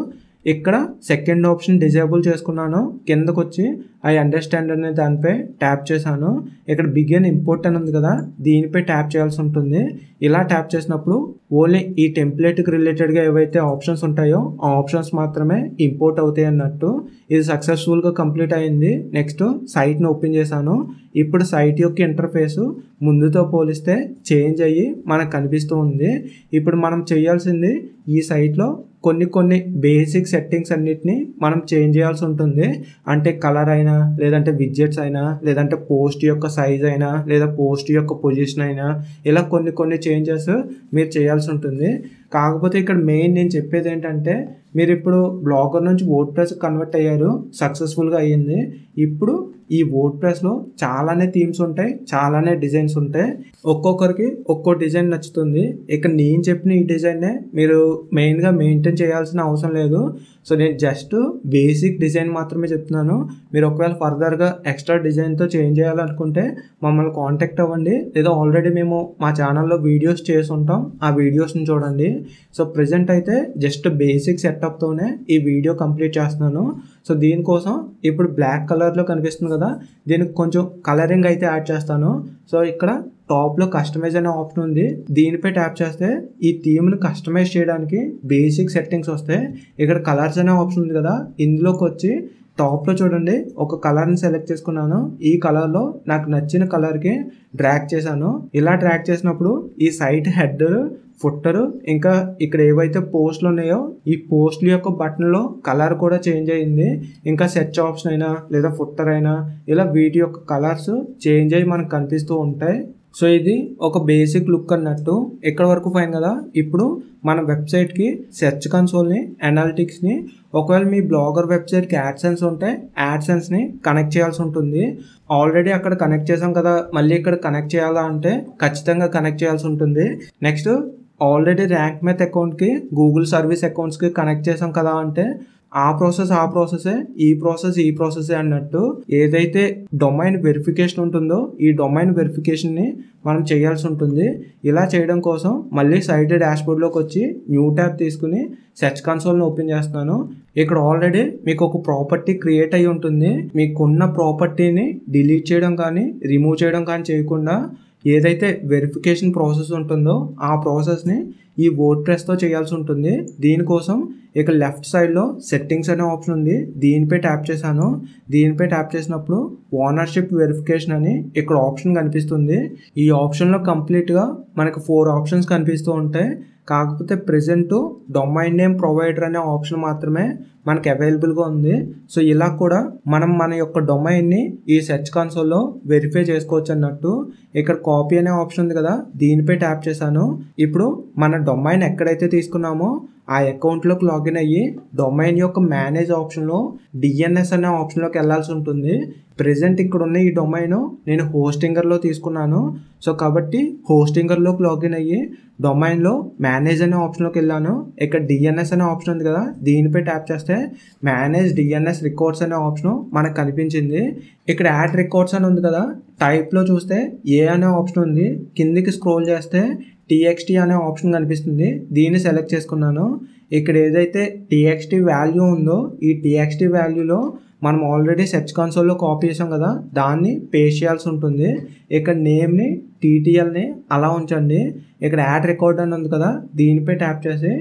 ఇక్కడ సెకండ్ ఆప్షన్ డిజేబుల్ చేసుకున్నాను. కిందకు వచ్చి ఐ అండర్స్టాండ్ అనే దానిపై ట్యాప్ చేశాను. ఇక్కడ బిగిన్ ఇంపోర్ట్ అని ఉంది కదా, దీనిపై ట్యాప్ చేయాల్సి ఉంటుంది. ఇలా ట్యాప్ చేసినప్పుడు ఓన్లీ ఈ టెంప్లెట్కి రిలేటెడ్గా ఏవైతే ఆప్షన్స్ ఉంటాయో ఆ ఆప్షన్స్ మాత్రమే ఇంపోర్ట్ అవుతాయి అన్నట్టు. ఇది సక్సెస్ఫుల్గా కంప్లీట్ అయింది. నెక్స్ట్ సైట్ని ఓపెన్ చేశాను. ఇప్పుడు సైట్ యొక్క ఇంటర్ఫేసు ముందుతో పోలిస్తే చేంజ్ అయ్యి మనకు కనిపిస్తూ ఉంది. ఇప్పుడు మనం చేయాల్సింది ఈ సైట్లో కొన్ని బేసిక్ సెట్టింగ్స్ అన్నిటిని మనం చేంజ్ చేయాల్సి ఉంటుంది. అంటే కలర్ అయినా, లేదంటే విడ్జెట్స్ అయినా, లేదంటే పోస్ట్ యొక్క సైజ్ అయినా, లేదా పోస్ట్ యొక్క పొజిషన్ అయినా, ఇలా కొన్ని చేంజెస్ మీరు చేయాల్సి ఉంటుంది. కాకపోతే ఇక్కడ మెయిన్ నేను చెప్పేది ఏంటంటే, మీరు ఇప్పుడు బ్లాగర్ నుంచి వర్డ్ప్రెస్ కన్వర్ట్ అయ్యారు, సక్సెస్ఫుల్గా అయ్యింది. ఇప్పుడు ఈ వర్డ్ప్రెస్లో చాలానే థీమ్స్ ఉంటాయి, చాలానే డిజైన్స్ ఉంటాయి. ఒక్కొక్కరికి ఒక్కో డిజైన్ నచ్చుతుంది. ఇక్కడ నేను చెప్పిన ఈ డిజైన్నే మీరు మెయిన్గా మెయింటైన్ చేయాల్సిన అవసరం లేదు. సో నేను జస్ట్ బేసిక్ డిజైన్ మాత్రమే చెప్తున్నాను. మీరు ఒకవేళ ఫర్దర్గా ఎక్స్ట్రా డిజైన్తో చేంజ్ చేయాలనుకుంటే మమ్మల్ని కాంటాక్ట్ అవ్వండి, లేదా ఆల్రెడీ మేము మా ఛానల్లో వీడియోస్ చేసి ఉంటాం, ఆ వీడియోస్ని చూడండి. సో ప్రజెంట్ అయితే జస్ట్ బేసిక్ సెటప్తోనే ఈ వీడియో కంప్లీట్ చేస్తున్నాను. సో దీనికోసం ఇప్పుడు బ్లాక్ కలర్లో కనిపిస్తుంది కదా, దీనికి కొంచెం కలరింగ్ అయితే యాడ్ చేస్తాను. సో ఇక్కడ టాప్లో కస్టమైజ్ అనే ఆప్షన్ ఉంది, దీనిపై ట్యాప్ చేస్తే ఈ థీమ్ని కస్టమైజ్ చేయడానికి బేసిక్ సెట్టింగ్స్ వస్తాయి. ఇక్కడ కలర్స్ అనే ఆప్షన్ ఉంది కదా, ఇందులోకి వచ్చి టాప్లో చూడండి ఒక కలర్ని సెలెక్ట్ చేసుకున్నాను. ఈ కలర్లో నాకు నచ్చిన కలర్కి డ్రాగ్ చేశాను. ఇలా డ్రాగ్ చేసినప్పుడు ఈ సైట్ హెడర్, ఫుట్టరు, ఇంకా ఇక్కడ ఏవైతే పోస్టులు ఉన్నాయో ఈ పోస్టుల యొక్క బటన్లో కలర్ కూడా చేంజ్ అయ్యింది. ఇంకా సెర్చ్ ఆప్షన్ అయినా లేదా ఫుట్టర్ అయినా ఇలా వీటి యొక్క కలర్స్ చేంజ్ అయ్యి మనకు కనిపిస్తూ ఉంటాయి. సో ఇది ఒక బేసిక్ లుక్ అన్నట్టు. ఇక్కడ వరకు ఫైన్ కదా. ఇప్పుడు మన వెబ్సైట్కి సెర్చ్ కన్సోల్ని, అనాలిటిక్స్ని, ఒకవేళ మీ బ్లాగర్ వెబ్సైట్కి యాడ్సెన్స్ ఉంటే యాడ్సెన్స్ని కనెక్ట్ చేయాల్సి ఉంటుంది. ఆల్రెడీ అక్కడ కనెక్ట్ చేసాం కదా, మళ్ళీ ఇక్కడ కనెక్ట్ చేయాలా అంటే ఖచ్చితంగా కనెక్ట్ చేయాల్సి ఉంటుంది. నెక్స్ట్ ఆల్రెడీ ర్యాంక్ మెత్ అకౌంట్కి, గూగుల్ సర్వీస్ అకౌంట్స్కి కనెక్ట్ చేసాం కదా అంటే ఆ ప్రాసెసే, ఈ ప్రాసెసే అన్నట్టు. ఏదైతే డొమైన్ వెరిఫికేషన్ ఉంటుందో ఈ డొమైన్ వెరిఫికేషన్ని మనం చేయాల్సి ఉంటుంది. ఇలా చేయడం కోసం మళ్ళీ సైట్ డాష్బోర్డ్లోకి వచ్చి న్యూ ట్యాబ్ తీసుకుని సెర్చ్ కన్సోల్ని ఓపెన్ చేస్తున్నాను. ఇక్కడ ఆల్రెడీ మీకు ఒక ప్రాపర్టీ క్రియేట్ అయ్యి ఉంటుంది. మీకున్న ప్రాపర్టీని డిలీట్ చేయడం కానీ రిమూవ్ చేయడం కానీ చేయకుండా ఏదైతే వెరిఫికేషన్ ప్రాసెస్ ఉంటుందో ఆ ప్రాసెస్ని ఈ వర్డ్ప్రెస్తో చేయాల్సి ఉంటుంది. దీనికోసం ఇక్కడ లెఫ్ట్ సైడ్లో సెట్టింగ్స్ అనే ఆప్షన్ ఉంది, దీనిపై ట్యాప్ చేశాను. దీనిపై ట్యాప్ చేసినప్పుడు ఓనర్షిప్ వెరిఫికేషన్ అని ఇక్కడ ఆప్షన్ కనిపిస్తుంది. ఈ ఆప్షన్లో కంప్లీట్గా మనకు 4 ఆప్షన్స్ కనిపిస్తూ ఉంటాయి. కాకపోతే ప్రెజెంట్ డొమైన్ నేమ్ ప్రొవైడర్ అనే ఆప్షన్ మాత్రమే మనకి అవైలబుల్గా ఉంది. సో ఇలా కూడా మనం మన యొక్క డొమైన్ని ఈ సెర్చ్ కన్సోల్లో వెరిఫై చేసుకోవచ్చు అన్నట్టు. ఇక్కడ కాపీ అనే ఆప్షన్ ఉంది కదా, దీనిపై ట్యాప్ చేశాను. ఇప్పుడు మన డొమైన్ ఎక్కడైతే తీసుకున్నామో ఆ అకౌంట్లోకి లాగిన్ అయ్యి డొమైన్ యొక్క మేనేజ్ ఆప్షన్లో డిఎన్ఎస్ అనే ఆప్షన్లోకి వెళ్ళాల్సి ఉంటుంది. ప్రెజెంట్ ఇక్కడ ఉన్న ఈ డొమైన్ నేను హోస్టింగర్లో తీసుకున్నాను. సో కాబట్టి హోస్టింగర్లోకి లాగిన్ అయ్యి డొమైన్లో మేనేజ్ అనే ఆప్షన్లోకి వెళ్ళాను. ఇక్కడ డిఎన్ఎస్ అనే ఆప్షన్ ఉంది కదా, దీనిపై ట్యాప్ చేస్తే మేనేజ్ డిఎన్ఎస్ రికార్డ్స్ అనే ఆప్షన్ మనకు కనిపించింది. ఇక్కడ యాడ్ రికార్డ్స్ అని ఉంది కదా, టైప్లో చూస్తే ఏ అనే ఆప్షన్ ఉంది, కిందికి స్క్రోల్ చేస్తే TXT అనే ఆప్షన్ కనిపిస్తుంది, దీన్ని సెలెక్ట్ చేసుకున్నాను. ఇక్కడ ఏదైతే TXT వాల్యూ ఉందో ఈ TXT వాల్యూలో మనం ఆల్రెడీ సెర్చ్ కన్సోల్లో కాపీ చేసాం కదా, దాన్ని పేస్ట్ చేయాల్సి ఉంటుంది. ఇక్కడ నేమ్ని TTLని అలా ఉంచండి. ఇక్కడ యాడ్ రికార్డ్ అని ఉంది కదా, దీనిపై ట్యాప్ చేసి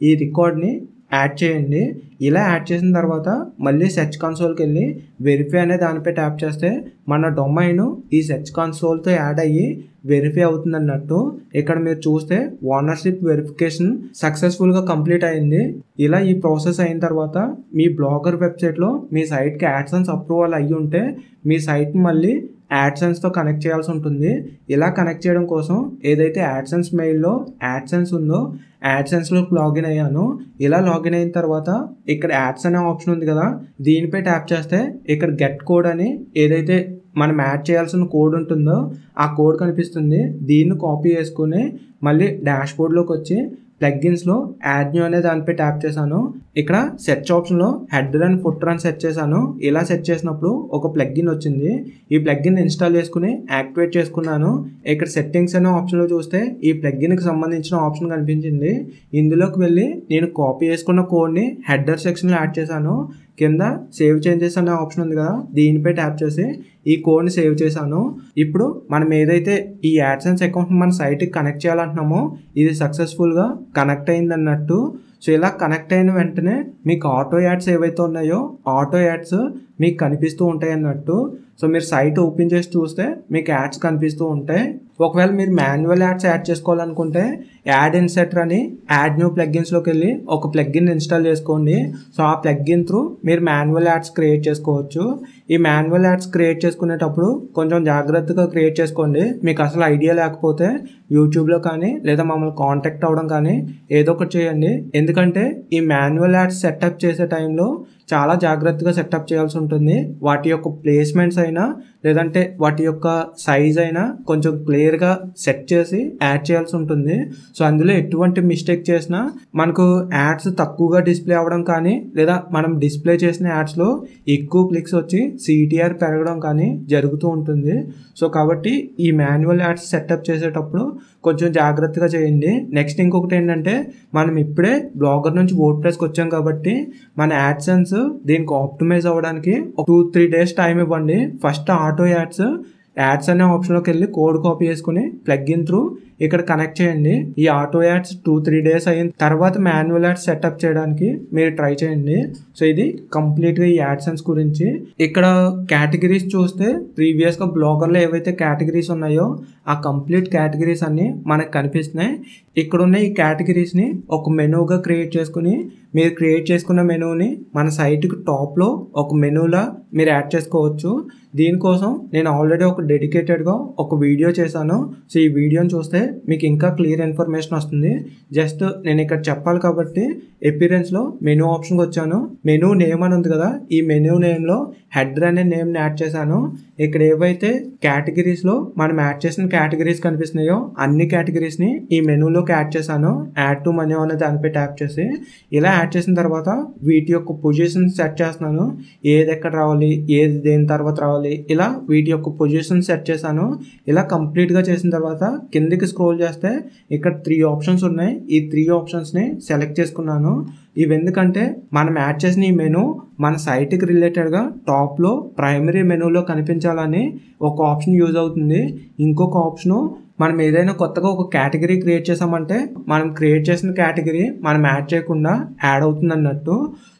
ఈ రికార్డ్ని యాడ్ చేయండి. ఇలా యాడ్ చేసిన తర్వాత మళ్ళీ సెర్చ్ కన్సోల్కి వెళ్ళి వెరిఫై అనే దానిపై ట్యాప్ చేస్తే మన డొమైన్ ఈ సెర్చ్ కన్సోల్తో యాడ్ అయ్యి వెరిఫై అవుతుంది అన్నట్టు. ఇక్కడ మీరు చూస్తే ఓనర్షిప్ వెరిఫికేషన్ సక్సెస్ఫుల్గా కంప్లీట్ అయింది. ఇలా ఈ ప్రాసెస్ అయిన తర్వాత మీ బ్లాగర్ వెబ్సైట్లో మీ సైట్కి యాడ్సెన్స్ అప్రూవల్ అయ్యి ఉంటే మీ సైట్ మళ్ళీ యాడ్సెన్స్తో కనెక్ట్ చేయాల్సి ఉంటుంది. ఇలా కనెక్ట్ చేయడం కోసం ఏదైతే యాడ్సెన్స్ మెయిల్లో యాడ్సెన్స్ ఉందో యాడ్సెన్స్లోకి లాగిన్ అయ్యాను. ఇలా లాగిన్ అయిన తర్వాత ఇక్కడ యాడ్స్ అనే ఆప్షన్ ఉంది కదా, దీనిపై ట్యాప్ చేస్తే ఇక్కడ గెట్ కోడ్ అని ఏదైతే మనం యాడ్ చేయాల్సిన కోడ్ ఉంటుందో ఆ కోడ్ కనిపిస్తుంది. దీన్ని కాపీ చేసుకుని మళ్ళీ డాష్బోర్డ్లోకి వచ్చి ప్లగ్గిన్స్లో యాడ్ న్యూ అనే దానిపై ట్యాప్ చేశాను. ఇక్కడ సెర్చ్ ఆప్షన్లో హెడర్ అండ్ ఫుటర్ అని సెర్చ్ చేశాను. ఇలా సెర్చ్ చేసినప్పుడు ఒక ప్లగ్గిన్ వచ్చింది. ఈ ప్లగ్గిన్ ఇన్స్టాల్ చేసుకుని యాక్టివేట్ చేసుకున్నాను. ఇక్కడ సెట్టింగ్స్ అనే ఆప్షన్లో చూస్తే ఈ ప్లగ్గిన్కి సంబంధించిన ఆప్షన్ కనిపించింది. ఇందులోకి వెళ్ళి నేను కాపీ చేసుకున్న కోడ్ని హెడర్ సెక్షన్లో యాడ్ చేశాను. కింద సేవ్ చేంజెస్ అనే ఆప్షన్ ఉంది కదా, దీనిపై ట్యాప్ చేసి ఈ కోడ్ని సేవ్ చేశాను. ఇప్పుడు మనం ఏదైతే ఈ యాడ్సెన్స్ అకౌంట్ని మన సైట్కి కనెక్ట్ చేయాలంటున్నామో ఇది సక్సెస్ఫుల్గా కనెక్ట్ అయింది అన్నట్టు. సో ఇలా కనెక్ట్ అయిన వెంటనే మీకు ఆటో యాడ్స్ ఏవైతే ఉన్నాయో ఆటో యాడ్స్ మీకు కనిపిస్తూ ఉంటాయి అన్నట్టు. సో మీరు సైట్ ఓపెన్ చేసి చూస్తే మీకు యాడ్స్ కనిపిస్తూ ఉంటాయి. ఒకవేళ మీరు మాన్యువల్ యాడ్స్ యాడ్ చేసుకోవాలనుకుంటే యాడ్ ఇన్సెటర్ అని యాడ్ న్యూ ప్లగ్గిన్స్లోకి వెళ్ళి ఒక ప్లగ్గిన్ ఇన్స్టాల్ చేసుకోండి. సో ఆ ప్లగ్గిన్ త్రూ మీరు మాన్యువల్ యాడ్స్ క్రియేట్ చేసుకోవచ్చు. ఈ మాన్యువల్ యాడ్స్ క్రియేట్ చేసుకునేటప్పుడు కొంచెం జాగ్రత్తగా క్రియేట్ చేసుకోండి. మీకు అసలు ఐడియా లేకపోతే యూట్యూబ్లో కానీ లేదా మమ్మల్ని కాంటాక్ట్ అవ్వడం కానీ ఏదో ఒకటి చేయండి. ఎందుకంటే ఈ మాన్యువల్ యాడ్స్ సెటప్ చేసే టైంలో చాలా జాగ్రత్తగా సెటప్ చేయాల్సి ఉంటుంది. వాటి యొక్క ప్లేస్మెంట్స్ అయినా లేదంటే వాటి యొక్క సైజ్ అయినా కొంచెం క్లియర్గా సెట్ చేసి యాడ్ చేయాల్సి ఉంటుంది. సో అందులో ఎటువంటి మిస్టేక్ చేసినా మనకు యాడ్స్ తక్కువగా డిస్ప్లే అవ్వడం కానీ లేదా మనం డిస్ప్లే చేసిన యాడ్స్లో ఎక్కువ క్లిక్స్ వచ్చి CTR పెరగడం కానీ జరుగుతూ ఉంటుంది. సో కాబట్టి ఈ మాన్యువల్ యాడ్స్ సెటప్ చేసేటప్పుడు కొంచెం జాగ్రత్తగా చేయండి. నెక్స్ట్ ఇంకొకటి ఏంటంటే మనం ఇప్పుడే బ్లాగర్ నుంచి వర్డ్ప్రెస్కి వచ్చాం కాబట్టి మన యాడ్సెన్స్ దీనికి ఆప్టిమైజ్ అవ్వడానికి 2-3 days టైం ఇవ్వండి. ఫస్ట్ ఆటో యాడ్స్ అనే ఆప్షన్లోకి వెళ్ళి కోడ్ కాపీ చేసుకుని ప్లగ్గిన్ త్రూ ఇక్కడ కనెక్ట్ చేయండి. ఈ ఆటో యాడ్స్ 2-3 days అయిన తర్వాత మాన్యువల్ యాడ్స్ సెటప్ చేయడానికి మీరు ట్రై చేయండి. సో ఇది కంప్లీట్గా ఈ యాడ్సెన్స్ గురించి. ఇక్కడ కేటగిరీస్ చూస్తే ప్రీవియస్గా బ్లాగర్లో ఏవైతే కేటగిరీస్ ఉన్నాయో ఆ కంప్లీట్ కేటగిరీస్ అన్నీ మనకు కనిపిస్తున్నాయి. ఇక్కడ ఉన్న ఈ కేటగిరీస్ని ఒక మెనూగా క్రియేట్ చేసుకుని మీరు క్రియేట్ చేసుకున్న మెనూని మన సైట్కి టాప్లో ఒక మెనూలా మీరు యాడ్ చేసుకోవచ్చు. దీనికోసం నేను ఆల్రెడీ ఒక డెడికేటెడ్గా ఒక వీడియో చేశాను. సో ఈ వీడియోని చూస్తే మీకు ఇంకా క్లియర్ ఇన్ఫర్మేషన్ వస్తుంది. జస్ట్ నేను ఇక్కడ చెప్పాలి కాబట్టి అపిరెన్స్లో మెనూ ఆప్షన్కి వచ్చాను. మెనూ నేమ్ అని ఉంది కదా, ఈ మెనూ నేమ్లో హెడర్ అనే నేమ్ని యాడ్ చేశాను. ఇక్కడ ఏవైతే కేటగిరీస్లో మనం యాడ్ చేసిన కేటగిరీస్ కనిపిస్తున్నాయో అన్ని కేటగిరీస్ని ఈ మెనూలోకి యాడ్ చేశాను. యాడ్ టు మెనూ అనే దానిపై ట్యాప్ చేసి ఇలా యాడ్ చేసిన తర్వాత వీటి యొక్క పొజిషన్ సెట్ చేస్తున్నాను. ఏది ఎక్కడ రావాలి, ఏది దేని తర్వాత రావాలి, ఇలా వీటి యొక్క పొజిషన్ సెట్ చేశాను. ఇలా కంప్లీట్గా చేసిన తర్వాత కిందికి స్క్రోల్ చేస్తే ఇక్కడ 3 ఆప్షన్స్ ఉన్నాయి. ఈ 3 ఆప్షన్స్ని సెలెక్ట్ చేసుకున్నాను. ఇవి ఎందుకంటే మనం యాడ్ చేసిన ఈ మెనూ మన సైట్కి రిలేటెడ్గా టాప్లో ప్రైమరీ మెనూలో కనిపించాలని ఒక ఆప్షన్ యూజ్ అవుతుంది. ఇంకొక ఆప్షను మనం ఏదైనా కొత్తగా ఒక కేటగిరీ క్రియేట్ చేసామంటే మనం క్రియేట్ చేసిన కేటగిరీ మనం యాడ్ చేయకుండా యాడ్ అవుతుంది అన్నట్టు.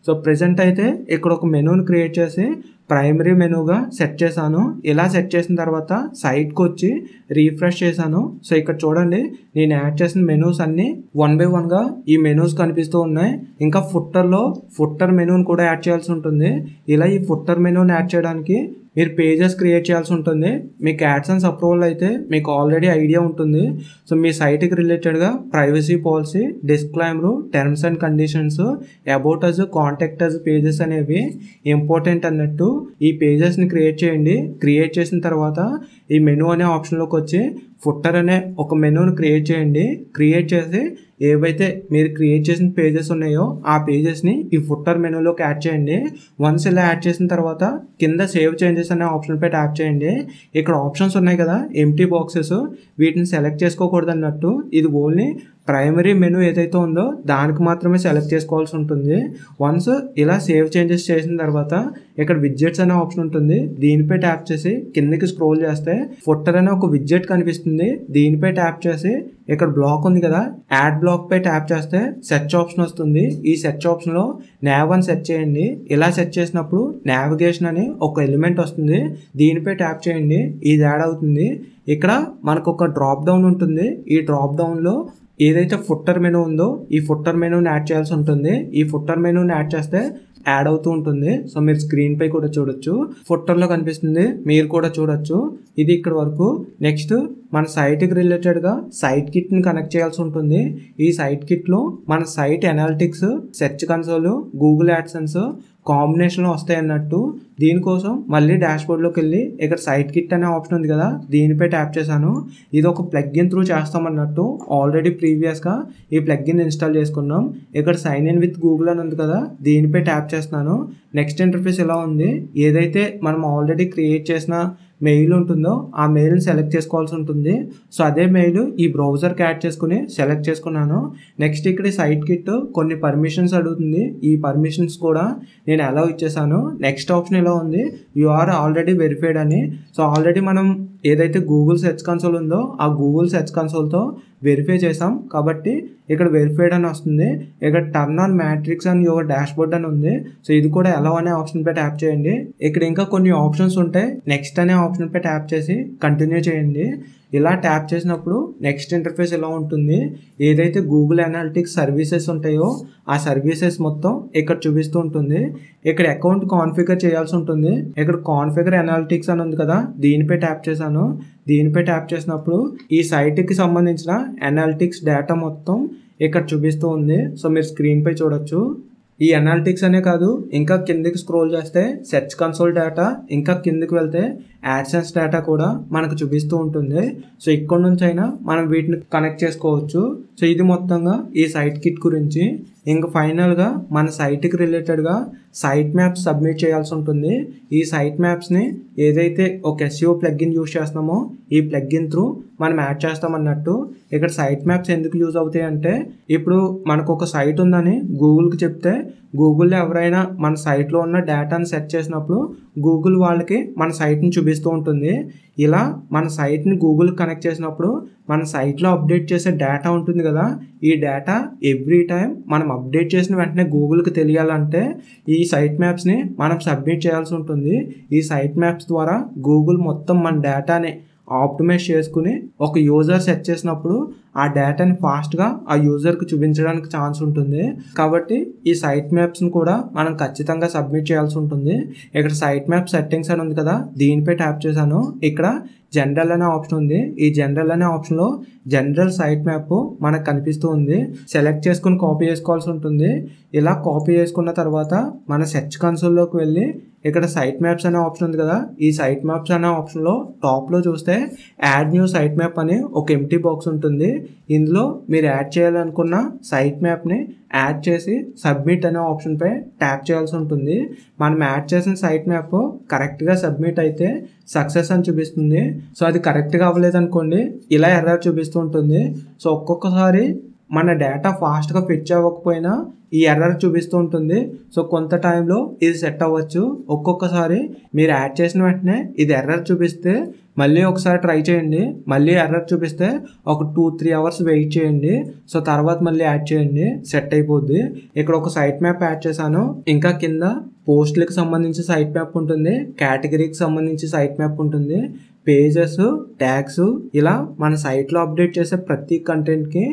సో ప్రెజెంట్ అయితే ఇక్కడ ఒక మెనూని క్రియేట్ చేసి ప్రైమరీ మెనూగా సెట్ చేశాను. ఇలా సెట్ చేసిన తర్వాత సైట్కి వచ్చి రీఫ్రెష్ చేశాను. సో ఇక్కడ చూడండి నేను యాడ్ చేసిన మెనూస్ అన్నీ 1 by 1గా ఈ మెనూస్ కనిపిస్తూ ఉన్నాయి. ఇంకా ఫుట్టర్ మెనూని కూడా యాడ్ చేయాల్సి ఉంటుంది. ఇలా ఈ ఫుట్టర్ మెనూని యాడ్ చేయడానికి మీరు పేజెస్ క్రియేట్ చేయాల్సి ఉంటుంది. మీకు యాడ్సెన్స్ అప్రూవల్ అయితే మీకు ఆల్రెడీ ఐడియా ఉంటుంది. సో మీ సైట్కి రిలేటెడ్గా privacy policy, disclaimer, terms and conditions, about us, contact us pages అనేవి ఇంపార్టెంట్ అన్నట్టు. ఈ పేజెస్ని క్రియేట్ చేయండి. క్రియేట్ చేసిన తర్వాత ఈ మెనూ అనే ఆప్షన్లోకి వచ్చి ఫుట్టర్ అనే ఒక మెనూని క్రియేట్ చేయండి. క్రియేట్ చేసి ఏవైతే మీరు క్రియేట్ చేసిన పేజెస్ ఉన్నాయో ఆ పేజెస్ని ఈ ఫుట్టర్ మెనూలోకి యాడ్ చేయండి. వన్స్ ఇలా యాడ్ చేసిన తర్వాత కింద సేవ్ చేంజెస్ అనే ఆప్షన్పై ట్యాప్ చేయండి. ఇక్కడ ఆప్షన్స్ ఉన్నాయి కదా ఎంప్టీ బాక్సెస్, వీటిని సెలెక్ట్ చేసుకోకూడదు అన్నట్టు. ఇది ఓన్లీ ప్రైమరీ మెనూ ఏదైతే ఉందో దానికి మాత్రమే సెలెక్ట్ చేసుకోవాల్సి ఉంటుంది. వన్స్ ఇలా సేవ్ చేంజెస్ చేసిన తర్వాత ఇక్కడ విడ్జెట్స్ అనే ఆప్షన్ ఉంటుంది. దీనిపై ట్యాప్ చేసి కిందకి స్క్రోల్ చేస్తే ఫుట్టర్ అనే ఒక విడ్జెట్ కనిపిస్తుంది. దీనిపై ట్యాప్ చేసి ఇక్కడ బ్లాక్ ఉంది కదా, యాడ్ బ్లాక్ పై ట్యాప్ చేస్తే సెర్చ్ ఆప్షన్ వస్తుంది. ఈ సెర్చ్ ఆప్షన్లో nav అని సెర్చ్ చేయండి. ఇలా సెర్చ్ చేసినప్పుడు నావిగేషన్ అని ఒక ఎలిమెంట్ వస్తుంది. దీనిపై ట్యాప్ చేయండి. ఇది యాడ్ అవుతుంది. ఇక్కడ మనకు ఒక డ్రాప్ డౌన్ ఉంటుంది. ఈ డ్రాప్ డౌన్లో ఏదైతే ఫుట్టర్ మెనూ ఉందో ఈ ఫుట్టర్ మెనూని యాడ్ చేయాల్సి ఉంటుంది. ఈ ఫుట్టర్ మెనూని యాడ్ చేస్తే యాడ్ అవుతూ ఉంటుంది. సో మీరు స్క్రీన్ పై కూడా చూడొచ్చు, ఫుట్టర్లో కనిపిస్తుంది, మీరు కూడా చూడొచ్చు. ఇది ఇక్కడ వరకు. నెక్స్ట్ మన సైట్కి రిలేటెడ్గా సైట్ కిట్ని కనెక్ట్ చేయాల్సి ఉంటుంది. ఈ సైట్ కిట్లో మన site analytics, search console, Google AdSense కాంబినేషన్లో వస్తాయి అన్నట్టు. దీనికోసం మళ్ళీ డాష్బోర్డ్లోకి వెళ్ళి ఇక్కడ సైట్ కిట్ అనే ఆప్షన్ ఉంది కదా, దీనిపై ట్యాప్ చేశాను. ఇది ఒక ప్లగ్ఇన్ త్రూ చేస్తామన్నట్టు ఆల్రెడీ ప్రీవియస్గా ఈ ప్లగ్ఇన్ ఇన్స్టాల్ చేసుకున్నాం. ఇక్కడ సైన్ ఇన్ విత్ గూగుల్ అని ఉంది కదా, దీనిపై ట్యాప్ చేస్తున్నాను. నెక్స్ట్ ఇంటర్ఫేస్ ఇలా ఉంది. ఏదైతే మనం ఆల్రెడీ క్రియేట్ చేసిన మెయిల్ ఉంటుందో ఆ మెయిల్ని సెలెక్ట్ చేసుకోవాల్సి ఉంటుంది. సో అదే మెయిల్ ఈ బ్రౌజర్కి యాడ్ చేసుకుని సెలెక్ట్ చేసుకున్నాను. నెక్స్ట్ ఇక్కడ సైట్ కిట్ కొన్ని పర్మిషన్స్ అడుగుతుంది. ఈ పర్మిషన్స్ కూడా నేను ఎలా ఇచ్చేసాను. నెక్స్ట్ ఆప్షన్ ఇలా ఉంది, యు ఆర్ ఆల్రెడీ వెరిఫైడ్ అని. సో ఆల్రెడీ మనం ఏదైతే గూగుల్ సెర్చ్ కన్సోల్ ఉందో ఆ గూగుల్ సెర్చ్ కన్సోల్తో వెరిఫై చేసాం కాబట్టి ఇక్కడ వెరిఫైడ్ అని వస్తుంది. ఇక్కడ turn on matrix and your dashboard అని ఉంది. సో ఇది కూడా ఎలా అనే ఆప్షన్ పై ట్యాప్ చేయండి. ఇక్కడ ఇంకా కొన్ని ఆప్షన్స్ ఉంటాయి. నెక్స్ట్ అనే ఆప్షన్ పై ట్యాప్ చేసి కంటిన్యూ చేయండి. ఇలా ట్యాప్ చేసినప్పుడు నెక్స్ట్ ఇంటర్ఫేస్ ఎలా ఉంటుంది. ఏదైతే గూగుల్ అనాలిటిక్స్ సర్వీసెస్ ఉంటాయో ఆ సర్వీసెస్ మొత్తం ఇక్కడ చూపిస్తూ ఉంటుంది. ఇక్కడ అకౌంట్ కాన్ఫిగర్ చేయాల్సి ఉంటుంది. ఇక్కడ కాన్ఫిగర్ అనాలిటిక్స్ అని ఉంది కదా, దీనిపై ట్యాప్ చేశాను. దీనిపై ట్యాప్ చేసినప్పుడు ఈ సైట్కి సంబంధించిన అనాలిటిక్స్ డేటా మొత్తం ఇక్కడ చూపిస్తూ ఉంది. సో మీరు స్క్రీన్ పై చూడొచ్చు. ఈ అనాలిటిక్స్ అనే కాదు, ఇంకా కిందకి స్క్రోల్ చేస్తే సెర్చ్ కన్సోల్ డేటా, ఇంకా కిందకి వెళ్తే యాడ్సెన్స్ డేటా కూడా మనకు చూపిస్తూ ఉంటుంది. సో ఇక్కడ నుంచి అయినా మనం వీటిని కనెక్ట్ చేసుకోవచ్చు. సో ఇది మొత్తంగా ఈ సైట్ కిట్ గురించి. ఇంకా ఫైనల్గా మన సైట్కి రిలేటెడ్గా సైట్ మ్యాప్స్ సబ్మిట్ చేయాల్సి ఉంటుంది. ఈ సైట్ మ్యాప్స్ని ఏదైతే ఒక SEO ప్లగ్ఇన్ యూజ్ చేస్తున్నామో ఈ ప్లగ్ఇన్ త్రూ మనం యాడ్ చేస్తామన్నట్టు. ఇక్కడ సైట్ మ్యాప్స్ ఎందుకు యూజ్ అవుతాయి అంటే, ఇప్పుడు మనకు ఒక సైట్ ఉందని గూగుల్కి చెప్తే గూగుల్లో ఎవరైనా మన సైట్లో ఉన్న డేటాను సెర్చ్ చేసినప్పుడు గూగుల్ వాళ్ళకి మన సైట్ని చూపిస్తూ ఉంటుంది. ఇలా మన సైట్ని గూగుల్ కనెక్ట్ చేసినప్పుడు మన సైట్లో అప్డేట్ చేసే డేటా ఉంటుంది కదా, ఈ డేటా ఎవ్రీ టైం మనం అప్డేట్ చేసిన వెంటనే గూగుల్కి తెలియాలంటే ఈ సైట్ మ్యాప్స్ని మనం సబ్మిట్ చేయాల్సి ఉంటుంది. ఈ సైట్ మ్యాప్స్ ద్వారా గూగుల్ మొత్తం మన డేటాని ఆప్టిమైజ్ చేసుకుని ఒక యూజర్ సెర్చ్ చేసినప్పుడు ఆ డేటాని ఫాస్ట్గా ఆ యూజర్కి చూపించడానికి ఛాన్స్ ఉంటుంది. కాబట్టి ఈ సైట్ మ్యాప్స్ని కూడా మనం ఖచ్చితంగా సబ్మిట్ చేయాల్సి ఉంటుంది. ఇక్కడ సైట్ మ్యాప్ సెట్టింగ్స్ అని ఉంది కదా, దీనిపై ట్యాప్ చేశాను. ఇక్కడ జనరల్ అనే ఆప్షన్ ఉంది. ఈ జనరల్ అనే ఆప్షన్లో జనరల్ సైట్ మ్యాప్ మనకు కనిపిస్తూ ఉంది. సెలెక్ట్ చేసుకుని కాపీ చేసుకోవాల్సి ఉంటుంది. ఇలా కాపీ చేసుకున్న తర్వాత మన సెర్చ్ కన్సోల్లోకి వెళ్ళి ఇక్కడ సైట్ మ్యాప్స్ అనే ఆప్షన్ ఉంది కదా, ఈ సైట్ మ్యాప్స్ అనే ఆప్షన్లో టాప్లో చూస్తే యాడ్ న్యూ సైట్ మ్యాప్ అని ఒక ఎంప్టీ బాక్స్ ఉంటుంది. ఇందులో మీరు యాడ్ చేయాలనుకున్న సైట్ మ్యాప్ని యాడ్ చేసి సబ్మిట్ అనే ఆప్షన్పై ట్యాప్ చేయాల్సి ఉంటుంది. మనం యాడ్ చేసిన సైట్ మ్యాప్ కరెక్ట్గా సబ్మిట్ అయితే సక్సెస్ అని చూపిస్తుంది. సో అది కరెక్ట్గా అవ్వలేదు అనుకోండి, ఇలా ఎర్రర్ చూపిస్తూ ఉంటుంది. సో ఒక్కొక్కసారి మన డేటా ఫాస్ట్గా ఫిచ్ అవ్వకపోయినా ఈ ఎర్రర్ చూపిస్తూ ఉంటుంది. సో కొంత టైంలో ఇది సెట్ అవ్వచ్చు. ఒక్కొక్కసారి మీరు యాడ్ చేసిన వెంటనే ఇది ఎర్రర్ చూపిస్తే మళ్ళీ ఒకసారి ట్రై చేయండి. మళ్ళీ ఎర్రర్ చూపిస్తే ఒక 2-3 అవర్స్ వెయిట్ చేయండి. సో తర్వాత మళ్ళీ యాడ్ చేయండి, సెట్ అయిపోద్ది. ఇక్కడ ఒక సైట్ మ్యాప్ యాడ్ చేశాను. ఇంకా కింద పోస్ట్లకు సంబంధించి సైట్ మ్యాప్ ఉంటుంది, కేటగిరీకి సంబంధించి సైట్ మ్యాప్ ఉంటుంది, పేజెస్, ట్యాగ్స్, ఇలా మన సైట్లో అప్డేట్ చేసే ప్రతి కంటెంట్కి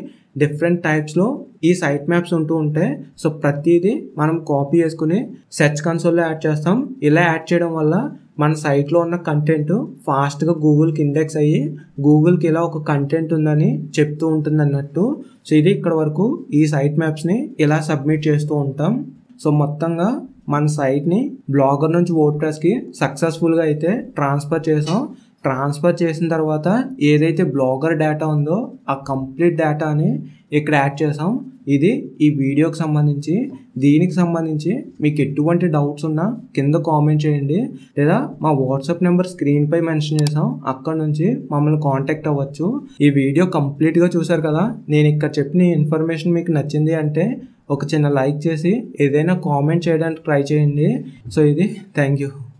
డిఫరెంట్ టైప్స్లో ఈ సైట్ మ్యాప్స్ ఉంటూ ఉంటాయి. సో ప్రతిదీ మనం కాపీ చేసుకుని సెర్చ్ కన్సోల్లో యాడ్ చేస్తాం. ఇలా యాడ్ చేయడం వల్ల మన సైట్లో ఉన్న కంటెంట్ ఫాస్ట్గా గూగుల్కి ఇండెక్స్ అయ్యి గూగుల్కి ఇలా ఒక కంటెంట్ ఉందని చెప్తూ ఉంటుంది అన్నట్టు. సో ఇది ఇక్కడ వరకు ఈ సైట్ మ్యాప్స్ని ఇలా సబ్మిట్ చేస్తూ ఉంటాం. సో మొత్తంగా మన సైట్ని బ్లాగర్ నుంచి వర్డ్ప్రెస్కి సక్సెస్ఫుల్గా అయితే ట్రాన్స్ఫర్ చేసాం. ట్రాన్స్ఫర్ చేసిన తర్వాత ఏదైతే బ్లాగర్ డేటా ఉందో ఆ కంప్లీట్ డేటాని ఇక్కడ యాడ్ చేసాం. ఇది ఈ వీడియోకి సంబంధించి. దీనికి సంబంధించి మీకు ఎటువంటి డౌట్స్ ఉన్నా కింద కామెంట్ చేయండి, లేదా మా వాట్సాప్ నెంబర్ స్క్రీన్పై మెన్షన్ చేసాం, అక్కడ నుంచి మమ్మల్ని కాంటాక్ట్ అవ్వచ్చు. ఈ వీడియో కంప్లీట్గా చూసారు కదా, నేను ఇక్కడ చెప్పిన ఇన్ఫర్మేషన్ మీకు నచ్చింది అంటే ఒక చిన్న లైక్ చేసి ఏదైనా కామెంట్ చేయడానికి ట్రై చేయండి. సో ఇది థ్యాంక్ యూ.